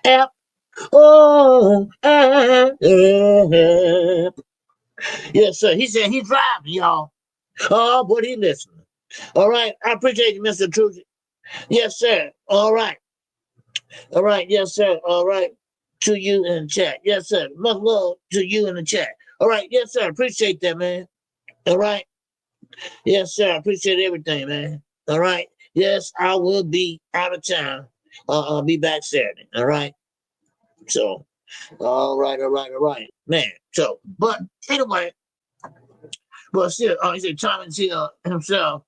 F O F. Yes, sir. He said he's driving, y'all. Oh, but he listening. All right. I appreciate you, Mr. Trucy. Yes, sir. All right. All right. Yes, sir. All right. To you in the chat. Yes, sir. Much love to you in the chat. All right. Yes, sir. Appreciate that, man. All right. Yes, sir. I appreciate everything, man. All right. Yes, I will be out of town. I'll be back Saturday. All right. So, all right. Man. So, but anyway, but still, he said Thomas here himself,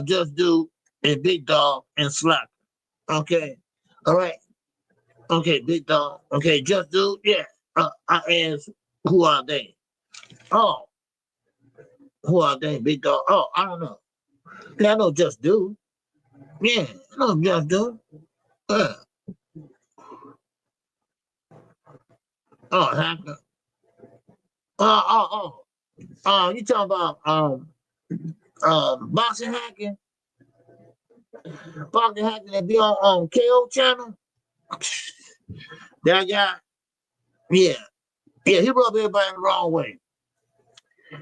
Just Do and Big Dog and Slacker. Okay. All right. Okay, Big Dog. Okay, Just Do. Yeah. I asked, who are they? Oh. Who are they, Big Dog? Oh, I don't know. Yeah, I know Just Do. Yeah, I know Just Do. Yeah. Oh, Hacker. You talking about boxing hacking? Boxing hacking that be on KO channel? That guy, yeah, he rubbed everybody the wrong way.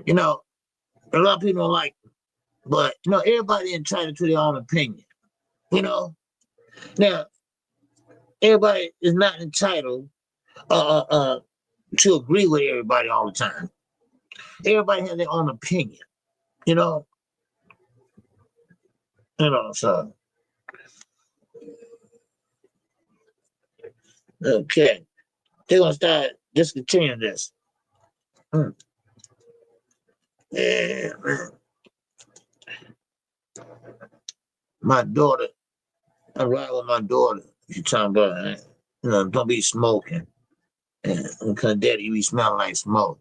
A lot of people don't like him, but everybody entitled to their own opinion. Now everybody is not entitled to agree with everybody all the time. Everybody has their own opinion. So okay, they're gonna start discontinuing this. Yeah, man. My daughter, I ride with my daughter. She talking about, don't be smoking. Because daddy, you be smelling like smoke.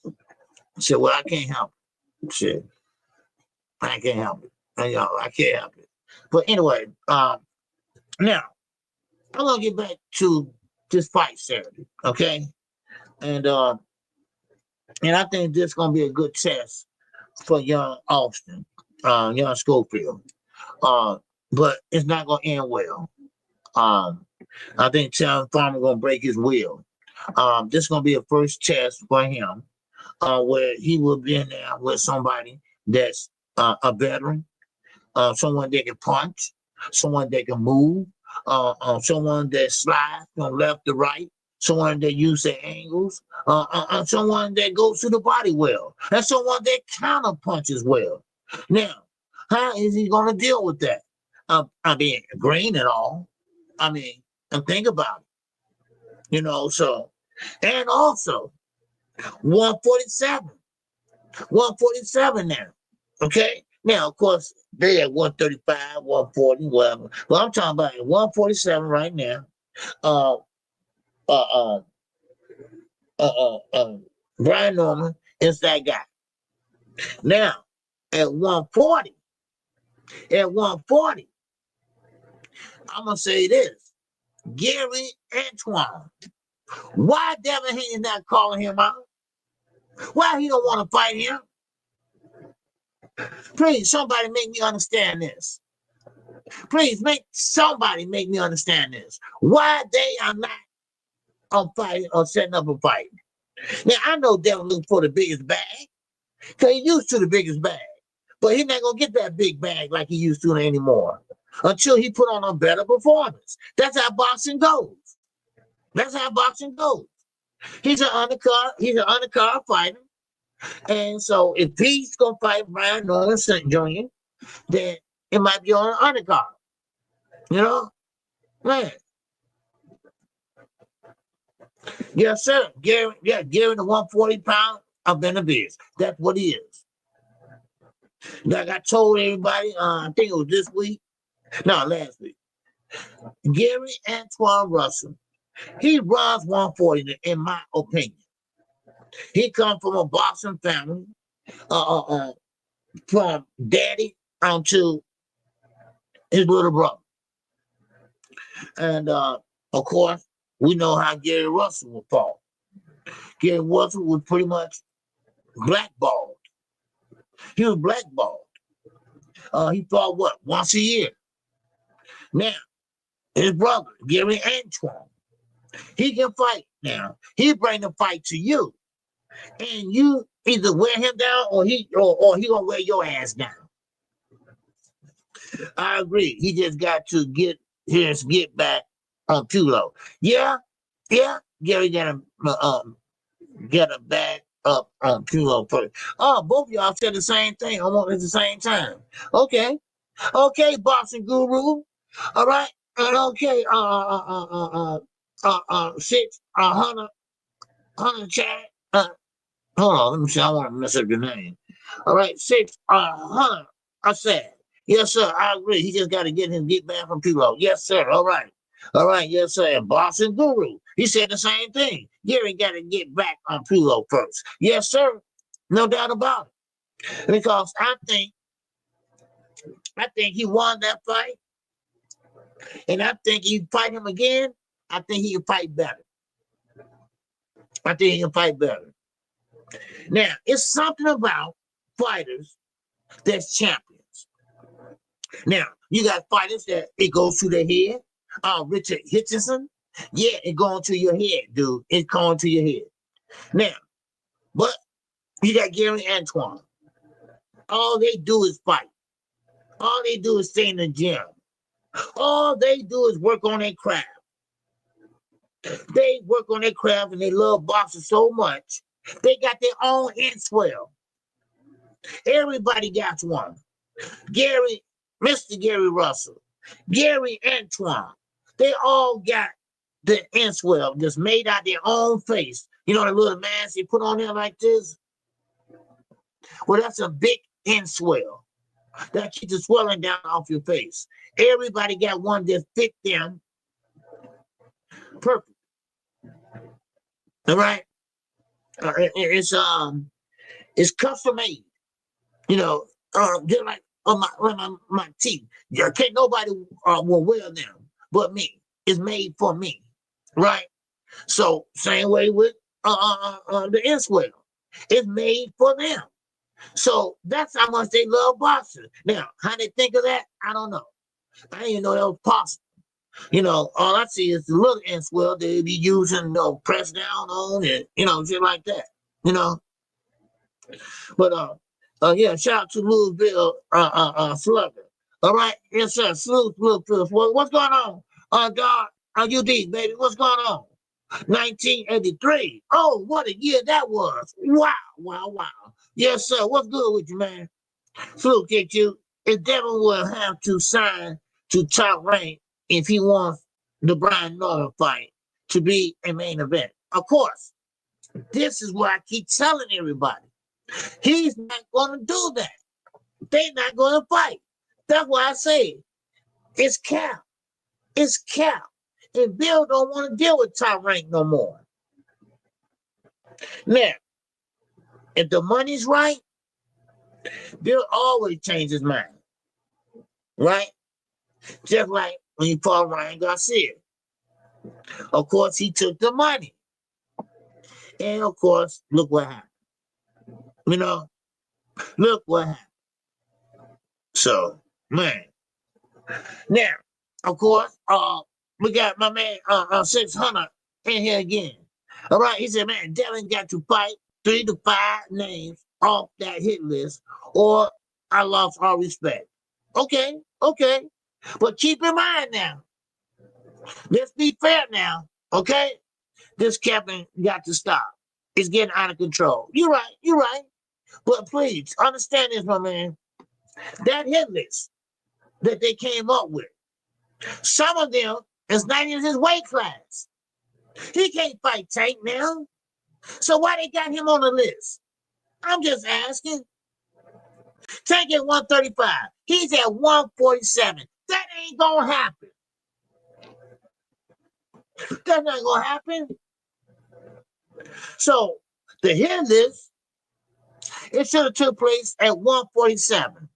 I said, well, I can't help it. Shit. I can't help it. I can't help it. But anyway, now, I'm going to get back to this fight Saturday, okay? And I think this is going to be a good test for young Austin, young Schofield. But it's not going to end well. I think Tevin Farmer going to break his will. This is going to be a first test for him, where he will be in there with somebody that's a veteran, someone that can punch, someone that can move, someone that slides from left to right, someone that uses their angles, someone that goes to the body well, and someone that counter punches well. Now, how is he going to deal with that? Green and all. And think about it. So, and also 147 now. Okay. Now, of course, they at 135, 140, whatever. But I'm talking about 147 right now. Brian Norman is that guy. Now, at 140, I'm gonna say this: Gary Antoine. Why Devin Haney not calling him out? Why he don't want to fight him? Please, somebody make me understand this. Please, somebody make me understand this. Why they are not on fight or setting up a fight? Now I know Devin looking for the biggest bag. Because he used to the biggest bag. But he's not going to get that big bag like he used to anymore until he put on a better performance. That's how boxing goes. That's how boxing goes. He's an undercard fighter. And so if he's going to fight Brian Norton Jr., then it might be on an undercard. You know? Man. Yes, sir. Gary the 140-pound of Benavidez. That's what he is. Like I told everybody, I think it was this week. No, last week. Gary Antoine Russell. He runs 140, in my opinion. He comes from a boxing family, from daddy onto his little brother. And, of course, we know how Gary Russell would fall. Gary Russell was pretty much blackballed. He was blackballed. He fought what? Once a year. Now, his brother, Gary Antoine, he can fight now. He bring the fight to you. And you either wear him down or he gonna wear your ass down. I agree. He just got to get back on Tulo. Yeah, Gary got a back up on Tulo first. Oh, both of y'all said the same thing almost at the same time. Okay, boxing guru. All right, and okay, 600 chat. Hold on, let me see. I want to mess up your name. All right, 600. I said, yes, sir. I agree. He just got to get back from Tulo. Yes, sir. All right, yes, sir. And boxing guru, he said the same thing. Gary got to get back on Tulo first. Yes, sir. No doubt about it. Because I think he won that fight. And I think if you fight him again, I think he can fight better. Now, it's something about fighters that's champions. Now, you got fighters that it goes through their head. Richard Hitchinson, yeah, it going to your head, dude. It's going to your head. Now, but you got Gary Antoine. All they do is fight. All they do is stay in the gym. All they do is work on their craft. They work on their craft and they love boxing so much. They got their own swell. Everybody got one. Mr. Gary Russell, Gary Antoine, they all got the swell just made out their own face. You know the little mask they put on there like this? Well, that's a big swell. That keeps the swelling down off your face. Everybody got one that fit them perfect. All right? It's custom made. You know, just like on my teeth. Can't nobody will wear them but me. It's made for me. Right? So same way with the inswell. It's made for them. So that's how much they love boxing. Now, how they think of that, I don't know. I didn't even know that was possible. You know, all I see is the little inswell they be using, you know, press down on it, you know, shit like that. You know. But yeah, shout out to Louisville Slugger. All right, yes, sir. Salute, what's going on? God, UD, baby, what's going on? 1983. Oh, what a year that was. Wow. Yes, sir. What's good with you, man? Salute, get you. If Devin will have to sign to top rank if he wants the Brian Norton fight to be a main event. Of course, this is what I keep telling everybody. He's not going to do that. They're not going to fight. That's why I say it's cap. It's cap. And Bill don't want to deal with top rank no more. Now, if the money's right, Bill always changes his mind. Right? Just like when he fought Ryan Garcia. Of course, he took the money. And of course, look what happened. You know, look what happened. So, man. Now, of course, we got my man 600 in here again. All right, he said, man, Devin got to fight 3 to 5 names off that hit list, or I lost all respect. Okay. But keep in mind now, let's be fair now, okay? This capping got to stop. It's getting out of control. You're right. But please, understand this, my man. That hit list that they came up with, some of them is not in his weight class. He can't fight Tank now. So why they got him on the list? I'm just asking. Tank at 135. He's at 147. That ain't gonna happen. That's not gonna happen. So the hit list, it should have took place at 147.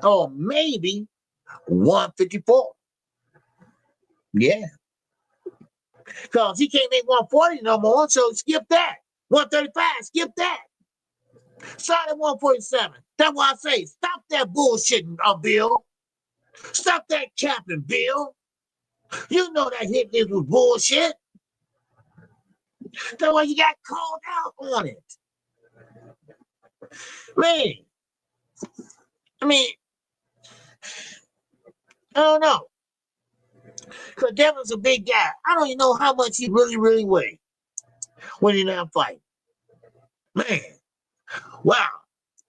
Or maybe 154. Yeah. Because he can't make 140 no more, so skip that. 135, skip that. Start at 147. That's why I say, stop that bullshitting, Bill. Stop that capping, Bill. You know that hit list was bullshit. That's why you got called out on it. Man, I mean, I don't know. Because Devin's a big guy. I don't even know how much he really weighs when he's not fighting. Man, wow.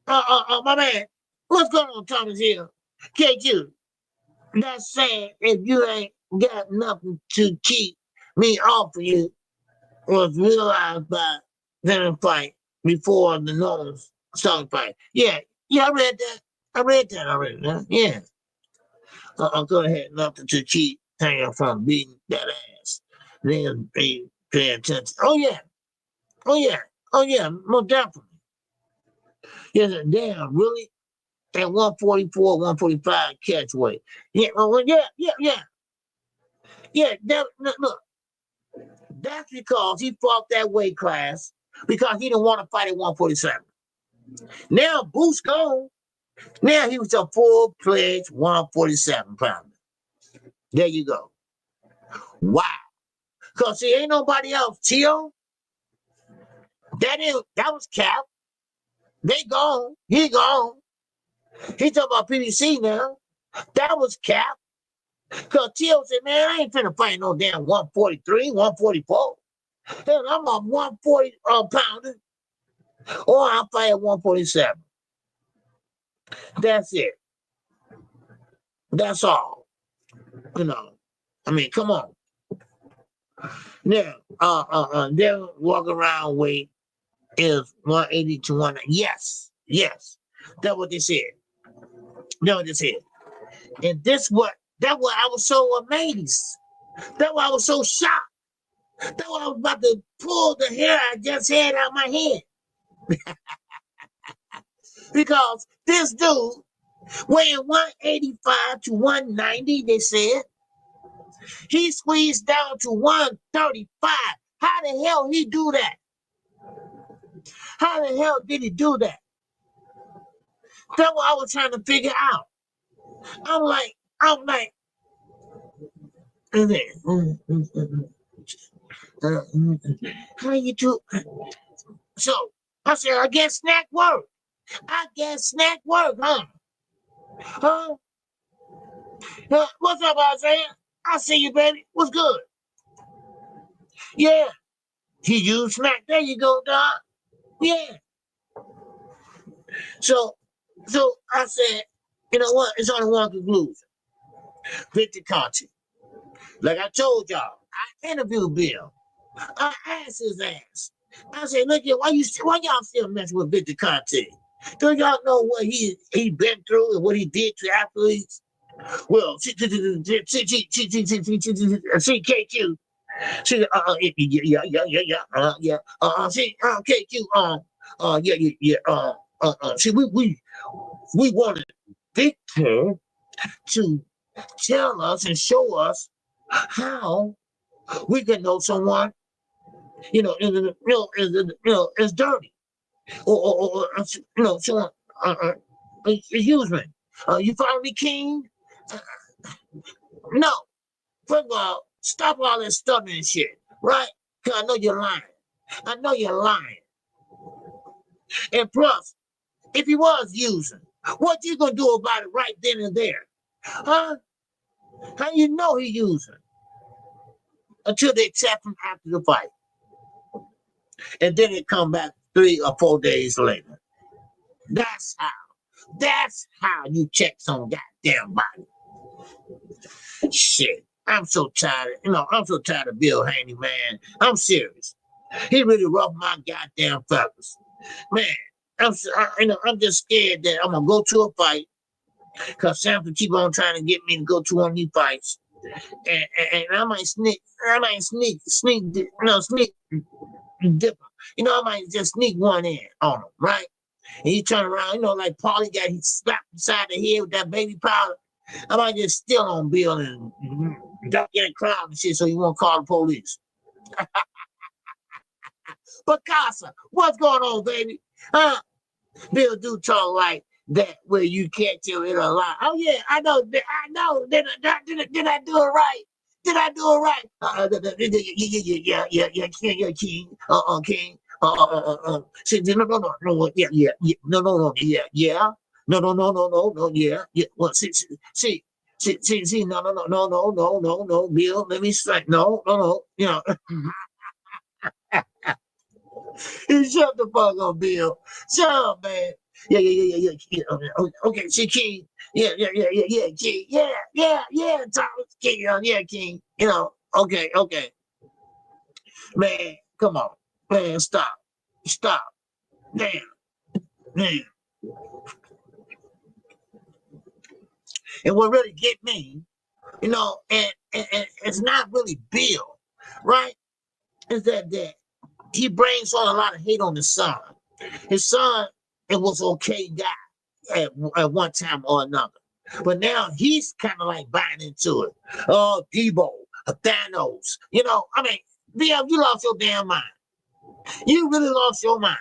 My man, what's going on, Thomas Hill? KQ, that's saying if you ain't got nothing to keep me off of you was realized by the fight before the Northern started fight. Yeah, I read that. I read that already. Yeah. Go ahead, nothing to keep hanging from beating that ass. Then pay attention. Oh yeah, most definitely. Yes, damn, really? At 144, 145 catch weight. Yeah, yeah. Look, that's because he fought that weight class because he didn't want to fight at 147. Now Boost gone. Now he was a full-fledged 147 pounder. There you go. Wow. Because see, ain't nobody else. Tio, that was Cap. They gone. He gone. He talking about PDC now. That was Cap. Because Tio said, man, I ain't finna fight no damn 143, 144. Hell, I'm a 140 pounder. Or I'll fight at 147. That's it. That's all. You know. I mean, come on. Now, their walk around weight is 180 to 190. Yes. That's what they said. And that's why I was so amazed. That's why I was so shocked. That's why I was about to pull the hair I just had out my head. Because this dude weighing 185 to 190, they said, he squeezed down to 135. How the hell he do that? How the hell did he do that? That's what I was trying to figure out. I'm like, how you do? So I said, I guess snack work, huh? What's up, Isaiah? I see you, baby. What's good? Yeah. He used snack. There you go, Doc. Yeah. So I said, you know what? It's only one conclusion. Victor Conti. Like I told y'all, I interviewed Bill. I asked his ass. I said, look here, why y'all still messing with Victor Conti? Do y'all know what he been through and what he did to athletes? Well, she KQ. She KQ. See, we wanted Victor to tell us and show us how we can know someone, is dirty, or someone, excuse me, you follow me, King? No. First of all, stop all that stuttering shit, right? Because I know you're lying. And plus, If he was using, what you gonna do about it right then and there? Huh? How you know he using? Until they tap him after the fight. And then it come back 3 or 4 days later. That's how you check some goddamn body. Shit. I'm so tired. I'm so tired of Bill Haney, man. I'm serious. He really roughed my goddamn feathers. Man, I'm just scared that I'm gonna go to a fight because Samson keep on trying to get me to go to one of these fights. And I might sneak dip. I might just sneak one in on him, right? And he turn around, like Paulie got he slapped inside the head with that baby powder. I might just steal on Bill and duck in a crowd and shit so he won't call the police. Picasso, what's going on, baby? Huh? Bill do talk like that where you catch him in a lie. Oh yeah, I know. Did I do it right? Did I do it right? Yeah, King. King. See, no, yeah, no, yeah. No, yeah. Well, see, no, Bill, let me strike. No. Shut the fuck up, Bill. Shut up, man. Yeah. Okay, see, King. Yeah, King. Yeah, Thomas King. Yeah, King. Okay. Man, come on. Man, stop. Damn. And what really get me, and it's not really Bill, right? Is that he brings on a lot of hate on his son. His son, it was okay guy at one time or another. But now he's kind of like buying into it. Oh, Debo, Thanos. Bill, you lost your damn mind. You really lost your mind.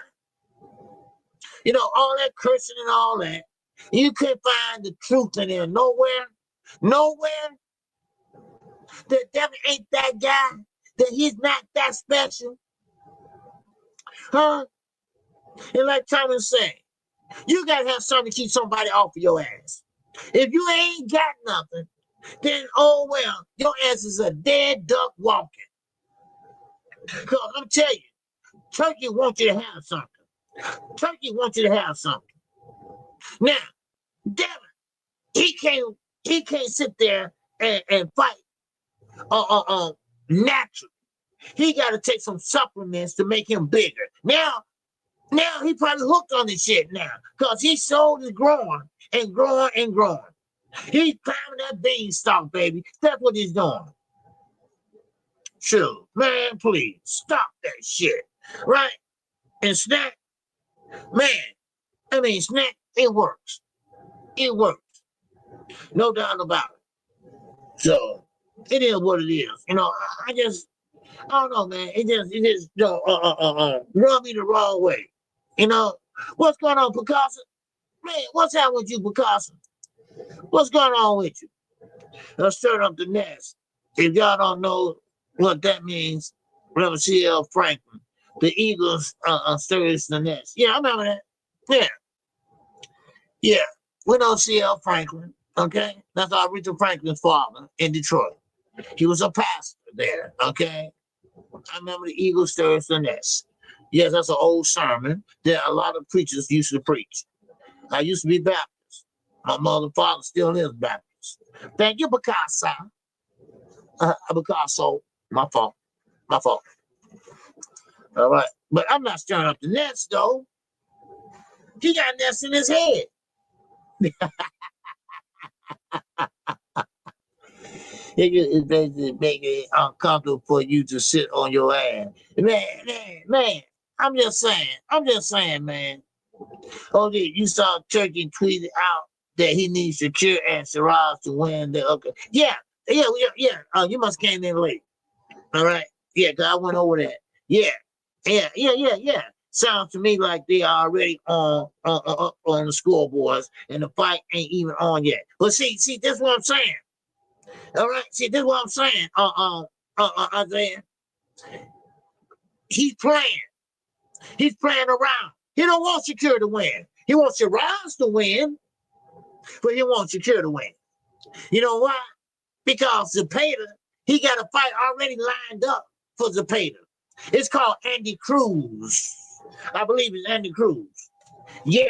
All that cursing and all that. You couldn't find the truth in there nowhere. That Devin ain't that guy. That he's not that special. Huh? And like Thomas said, you gotta have something to keep somebody off of your ass. If you ain't got nothing, then oh well, your ass is a dead duck walking. Because I'm telling you, Turki wants you to have something. Now, Devin, he can't sit there and fight naturally. He got to take some supplements to make him bigger. Now he probably hooked on this shit now because his soul is growing and growing. He's climbing that beanstalk, baby. That's what he's doing. Sure, man, please stop that shit, right? And Snack, man, Snack, it works. No doubt about it. So it is what it is. I don't know, man. It just rub me the wrong way. What's going on, Picasso? Man, what's happening with you, Picasso? What's going on with you? Let's stir up the nest. If y'all don't know what that means, remember C.L. Franklin, the Eagles stirs the nest. Yeah, I remember that. Yeah. We know C.L. Franklin, okay? That's Aretha Franklin's father in Detroit. He was a pastor there, okay? I remember the Eagle stirs the nest. Yes, that's an old sermon that a lot of preachers used to preach. I used to be Baptist. My mother and father still is Baptist. Thank you, Picasso. Picasso, my fault. All right. But I'm not stirring up the nest, though. He got nests in his head. It's basically making it uncomfortable for you to sit on your ass. Man, I'm just saying, man. Oh, you saw Turki tweeted out that he needs Shakur and Shiraz to win the okay. Yeah. You must came in late. All right. Yeah, because I went over that. Yeah. Sounds to me like they are already on the scoreboards and the fight ain't even on yet. But see, this is what I'm saying. All right, see, this is what I'm saying. Isaiah. He's playing around. He don't want Shakur to win. He wants Shiraz to win, but he wants Shakur to win. You know why? Because Zepeda, he got a fight already lined up for Zepeda. It's called Andy Cruz. I believe it's Andy Cruz. Yeah.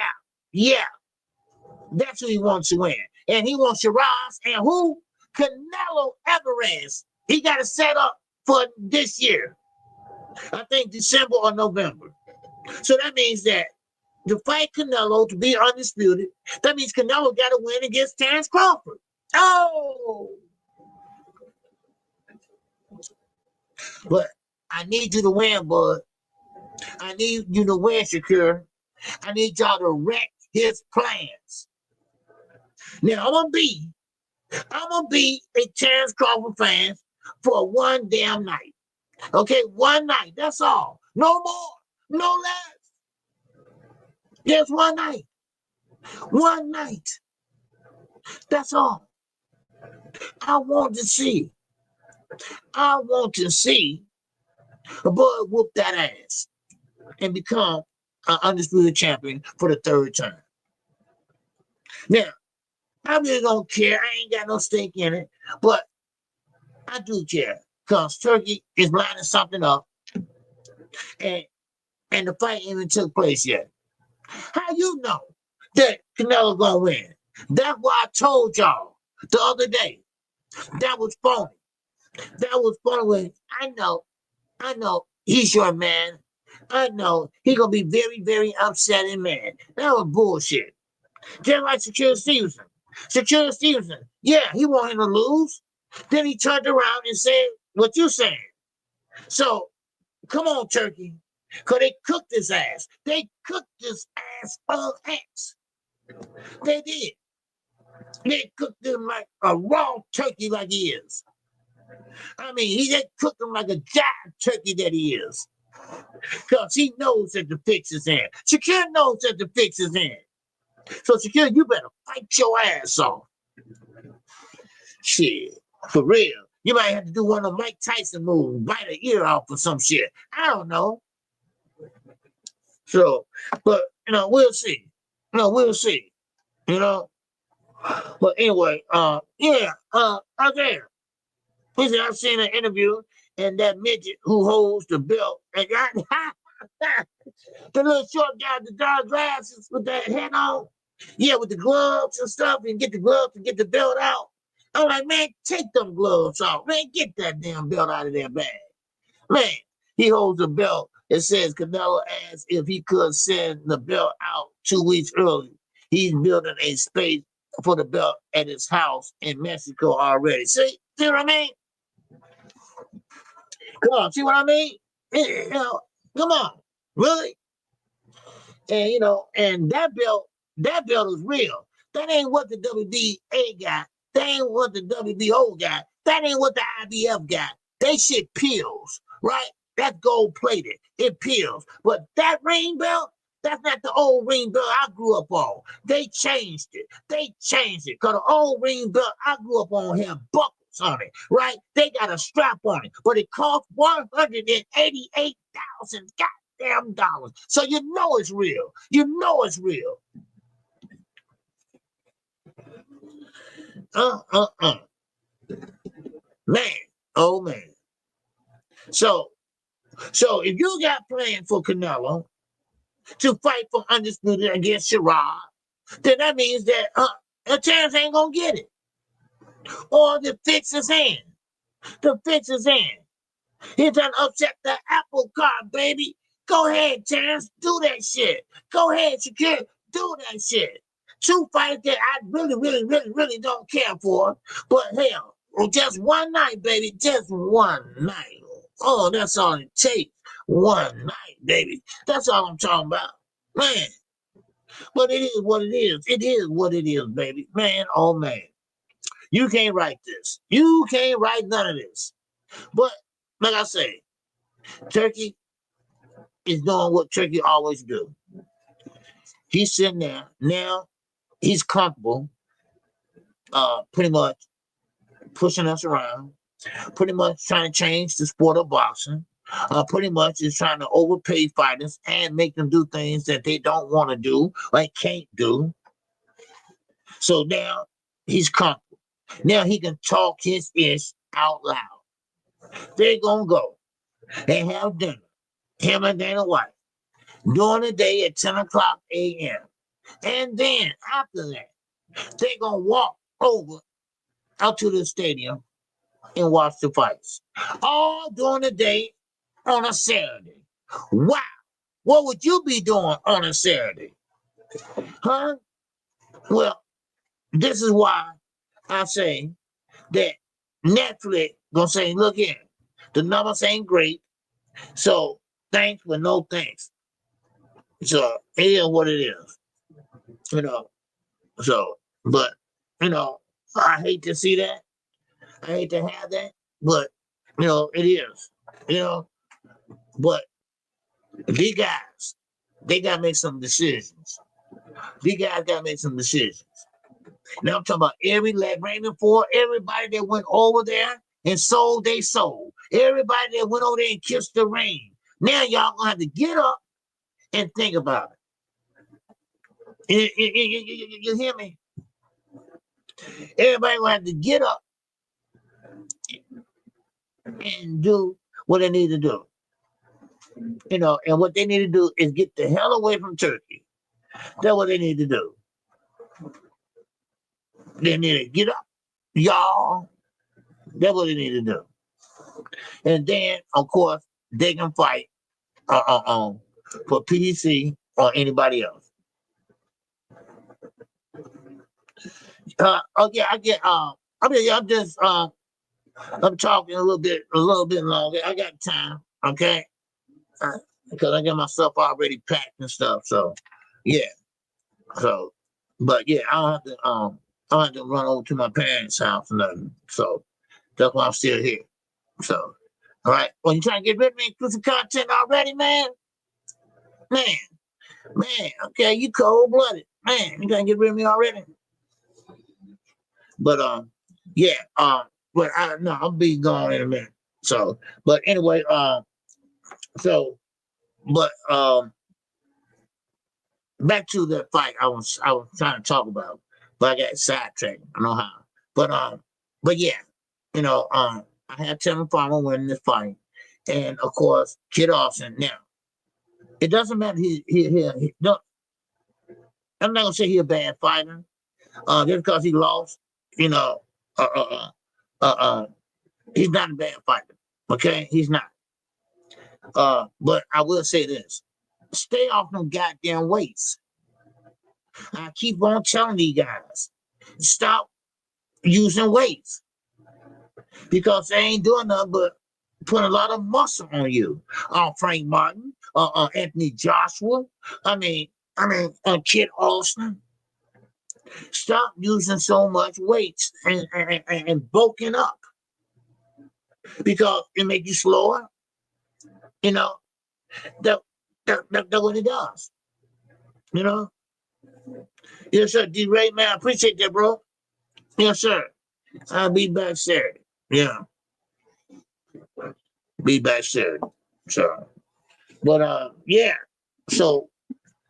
That's who he wants to win. And he wants Shiraz and who? Canelo Alvarez. He got it set up for this year. I think December or November. So that means that to fight Canelo, to be undisputed, that means Canelo got to win against Terrence Crawford. Oh! But I need you to win, bud. I need you to win, Shakur. I need y'all to wreck his plans. Now, I'm gonna be a Terrence Crawford fan for one damn night. Okay, one night, that's all. No more, no less. Just one night. One night. That's all. I want to see a boy whoop that ass and become an undisputed champion for the third time. Now, I really don't care. I ain't got no stake in it, but I do care because Turki is lining something up, and the fight ain't even took place yet. How you know that Canelo gonna win? That's why I told y'all the other day. That was phony. That was phony. I know he's your man. I know he gonna be very, very upsetting man. That was bullshit. Just like Shakur Stevenson. Shakur Stevenson, yeah, he wanted him to lose. Then he turned around and said what you saying. So, come on, Turki. Because they cooked his ass. They cooked his ass on X. They did. They cooked him like a raw turkey like he is. I mean, they cooked him like a giant turkey that he is. Because he knows that the fix is in. Shakur knows that the fix is in. So, Shakur, you better fight your ass off. Shit, for real. You might have to do one of Mike Tyson moves, bite an ear off or some shit. I don't know. So, but, we'll see. We'll see. But anyway, out there. I've seen an interview, and that midget who holds the belt, and the little short guy with the dark glasses with that hat on, yeah, with the gloves and stuff, and get the gloves and get the belt out. I'm like, man, take them gloves off. Man, get that damn belt out of their bag. Man, he holds a belt. It says Canelo asked if he could send the belt out 2 weeks early. He's building a space for the belt at his house in Mexico already. See what I mean? Come on, see what I mean? Come on, really? And and that belt is real. That ain't what the WBA got. That ain't what the WBO got. That ain't what the IBF got. They shit peels, right? That's gold plated. It peels. But that ring belt, that's not the old ring belt I grew up on. They changed it. Because the old ring belt I grew up on had buckles on it, right? They got a strap on it, but it cost $188,000 goddamn dollars. So you know it's real. Man, oh man. So if you got plans for Canelo to fight for undisputed against Shiraz, then that means that Terrence ain't gonna get it. Or the fix is in. He's trying to upset the apple cart, baby. Go ahead, Terrence, do that shit. Go ahead, Shakur, do that shit. 2 fights that I really don't care for. But hell, just one night, baby. Just one night. Oh, that's all it takes. One night, baby. That's all I'm talking about. Man. But it is what it is. It is what it is, baby. Man, oh man. You can't write this. You can't write none of this. But, like I say, Turki is doing what Turki always do. He's sitting there. Now, he's comfortable, pretty much pushing us around, pretty much trying to change the sport of boxing, pretty much is trying to overpay fighters and make them do things that they don't want to do, like can't do. So now he's comfortable. Now he can talk his ish out loud. They're gonna go and have dinner, him and Dana White, during the day at 10 o'clock a.m. And then after that, they're gonna walk over out to the stadium and watch the fights. All during the day on a Saturday. Wow. What would you be doing on a Saturday? Huh? Well, this is why I say that Netflix gonna say, look here, the numbers ain't great, so thanks but no thanks. So it is what it is. So, but, I hate to see that. I hate to have that, but, it is, but these guys, they got to make some decisions. These guys got to make some decisions. Now I'm talking about Raymond Ford, everybody that went over there and sold their soul. Everybody that went over there and kissed the ring. Now y'all gonna have to get up and think about it. You hear me? Everybody gonna have to get up and do what they need to do. And what they need to do is get the hell away from Turkey. That's what they need to do. They need to get up, y'all. That's what they need to do. And then, of course, they can fight for PEDS or anybody else. Okay, I get. I'm talking a little bit longer. I got time, okay? Because I got my stuff already packed and stuff. So, yeah. So, but yeah, I don't have to run over to my parents' house or nothing. So that's why I'm still here. So, all right. Well, you trying to get rid of me exclusive content already, man? Man, okay, you cold-blooded. Man, you trying to get rid of me already? But yeah, but I'll be gone in a minute. So, but anyway, back to the fight I was trying to talk about, but I got sidetracked. I don't know how. But yeah, I had Tevin Farmer winning this fight, and of course, Kid Austin. Now, it doesn't matter. He no. I'm not gonna say he's a bad fighter. Just because he lost, he's not a bad fighter. Okay, he's not. But I will say this: stay off them goddamn weights. I keep on telling these guys, stop using weights because they ain't doing nothing but putting a lot of muscle on you. Frank Martin, Anthony Joshua. Kid Austin. Stop using so much weights and bulking up because it makes you slower. That's what it does. Yes, sir. D-Ray, man, I appreciate that, bro. Yes, sir. I'll be back Saturday. Yeah. Be back Saturday. So, but yeah. So,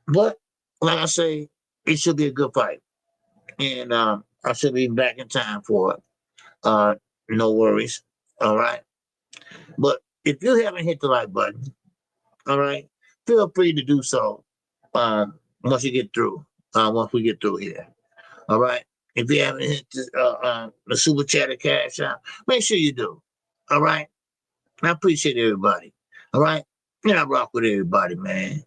but like I say, it should be a good fight. And I should be back in time for it. No worries. All right. But if you haven't hit the like button, all right, feel free to do so once you get through. Once we get through here. All right. If you haven't hit the super chat or cash out, make sure you do. All right. I appreciate everybody. All right. I rock with everybody, man.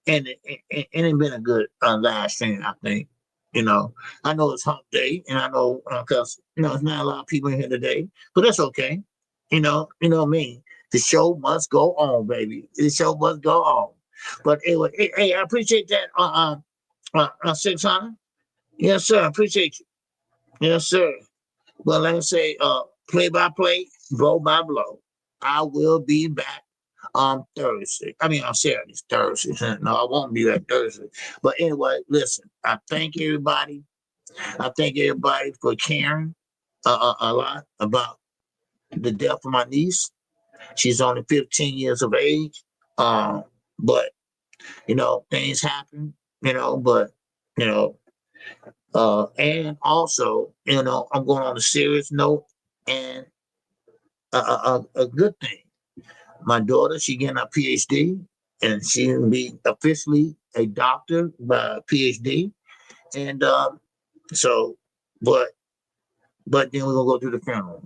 And it's been a good live stream, I think. I know it's hump day, and I know because there's not a lot of people in here today, but that's okay. You know me. The show must go on, baby. The show must go on. But anyway, hey, I appreciate that. 600. Yes, sir. I appreciate you. Yes, sir. But like I say, play by play, blow by blow. I will be back on Thursday. On Saturday. Thursday. No, I won't be back Thursday. But anyway, listen. I thank everybody. I thank everybody for caring a lot about the death of my niece. She's only 15 years of age. But, you know, things happen, you know, but, you know, and also, you know, I'm going on a serious note and a good thing. My daughter, she getting a PhD and she will be officially a doctor by PhD. And so, but then we're gonna go to the funeral.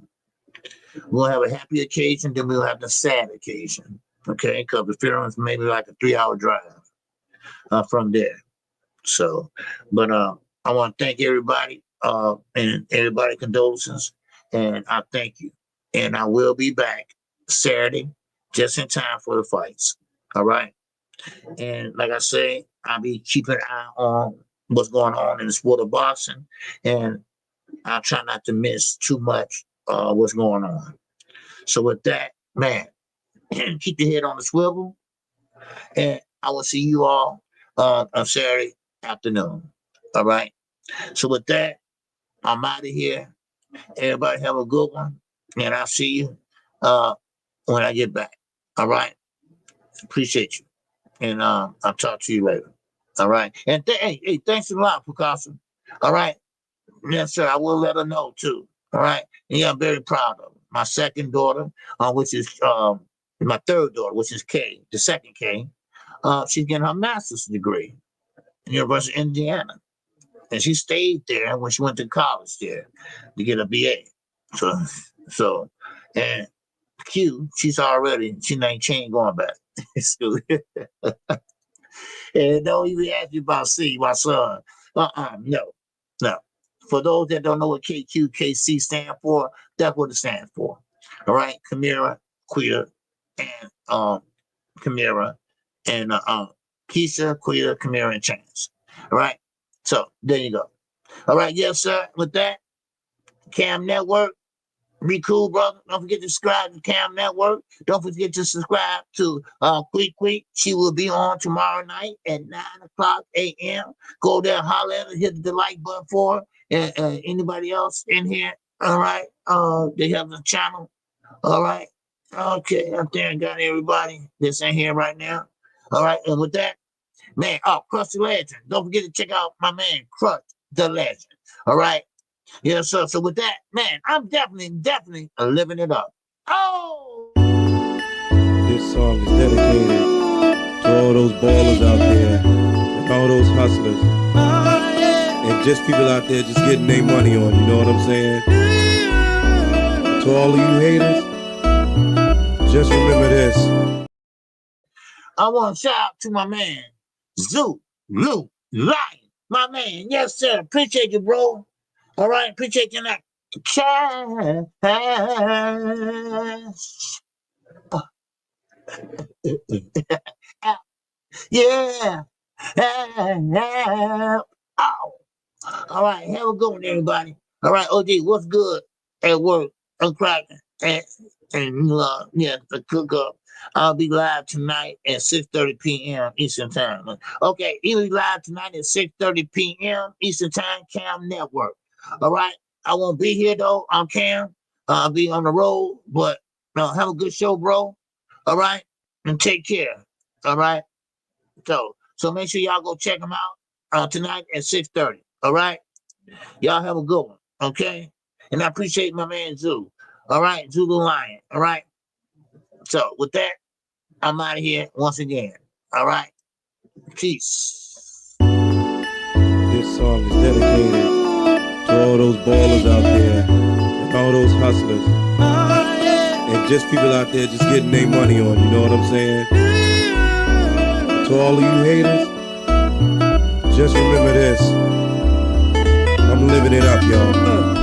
We'll have a happy occasion, then we'll have the sad occasion. Okay, because the funeral is maybe like a 3-hour drive from there. So, but I want to thank everybody and everybody condolences, and I thank you. And I will be back Saturday, just in time for the fights. All right. And like I say, I'll be keeping an eye on what's going on in the sport of boxing, and I'll try not to miss too much what's going on. So with that, man, keep your head on the swivel, and I will see you all on Saturday afternoon. All right. So with that, I'm out of here. Everybody have a good one, and I'll see you when I get back. All right. Appreciate you, and I'll talk to you later. All right. And hey, thanks a lot, Picasso. All right. Yes, sir. I will let her know too. All right. And yeah, I'm very proud of her. My second daughter, which is my third daughter, which is K, the second K. She's getting her master's degree at the University of Indiana. And she stayed there when she went to college there to get a BA. So, and Q, she ain't going back. So, and don't even ask me about C, my son. No. For those that don't know what KQKC stand for, that's what it stands for. All right, Kamira, Quita, and Kamira, and Keisha, Quita, Kamira, and Chance. All right, so there you go. All right, yes, sir. With that, Cam Network, be cool, brother. Don't forget to subscribe to Cam Network. Don't forget to subscribe to Quick. She will be on tomorrow night at 9:00 a.m. Go there, holler at her, hit the like button for her. And anybody else in here, all right? They have the channel, all right? Okay, up there and got everybody that's in here right now. All right, and with that, man, Crush the Legend. Don't forget to check out my man, Crush the Legend. All right? Yeah, so with that, man, I'm definitely living it up. Oh! This song is dedicated to all those ballers out there and all those hustlers. And just people out there just getting their money on, you know what I'm saying? To all of you haters, just remember this. I want to shout out to my man, Lou Lion. My man, yes, sir. Appreciate you, bro. All right, appreciate you that cash. Yeah. Oh. All right, have a good one, everybody. All right, OG, what's good at work? I'm cracking. And the cook up. I'll be live tonight at 6:30 p.m. Eastern Time. Okay, he'll be live tonight at 6:30 p.m. Eastern Time, Cam Network. All right, I won't be here though. I'm Cam. I'll be on the road, but have a good show, bro. All right, and take care. All right. So make sure y'all go check them out tonight at 6:30. All right, y'all have a good one. Okay, and I appreciate my man Zoo. All right, Zulu Lion. All right. So with that, I'm out of here once again. All right, peace. This song is dedicated to all those ballers out there and all those hustlers. And just people out there just getting their money on, you know what I'm saying? To all of you haters, just remember this. I'm living it up, y'all.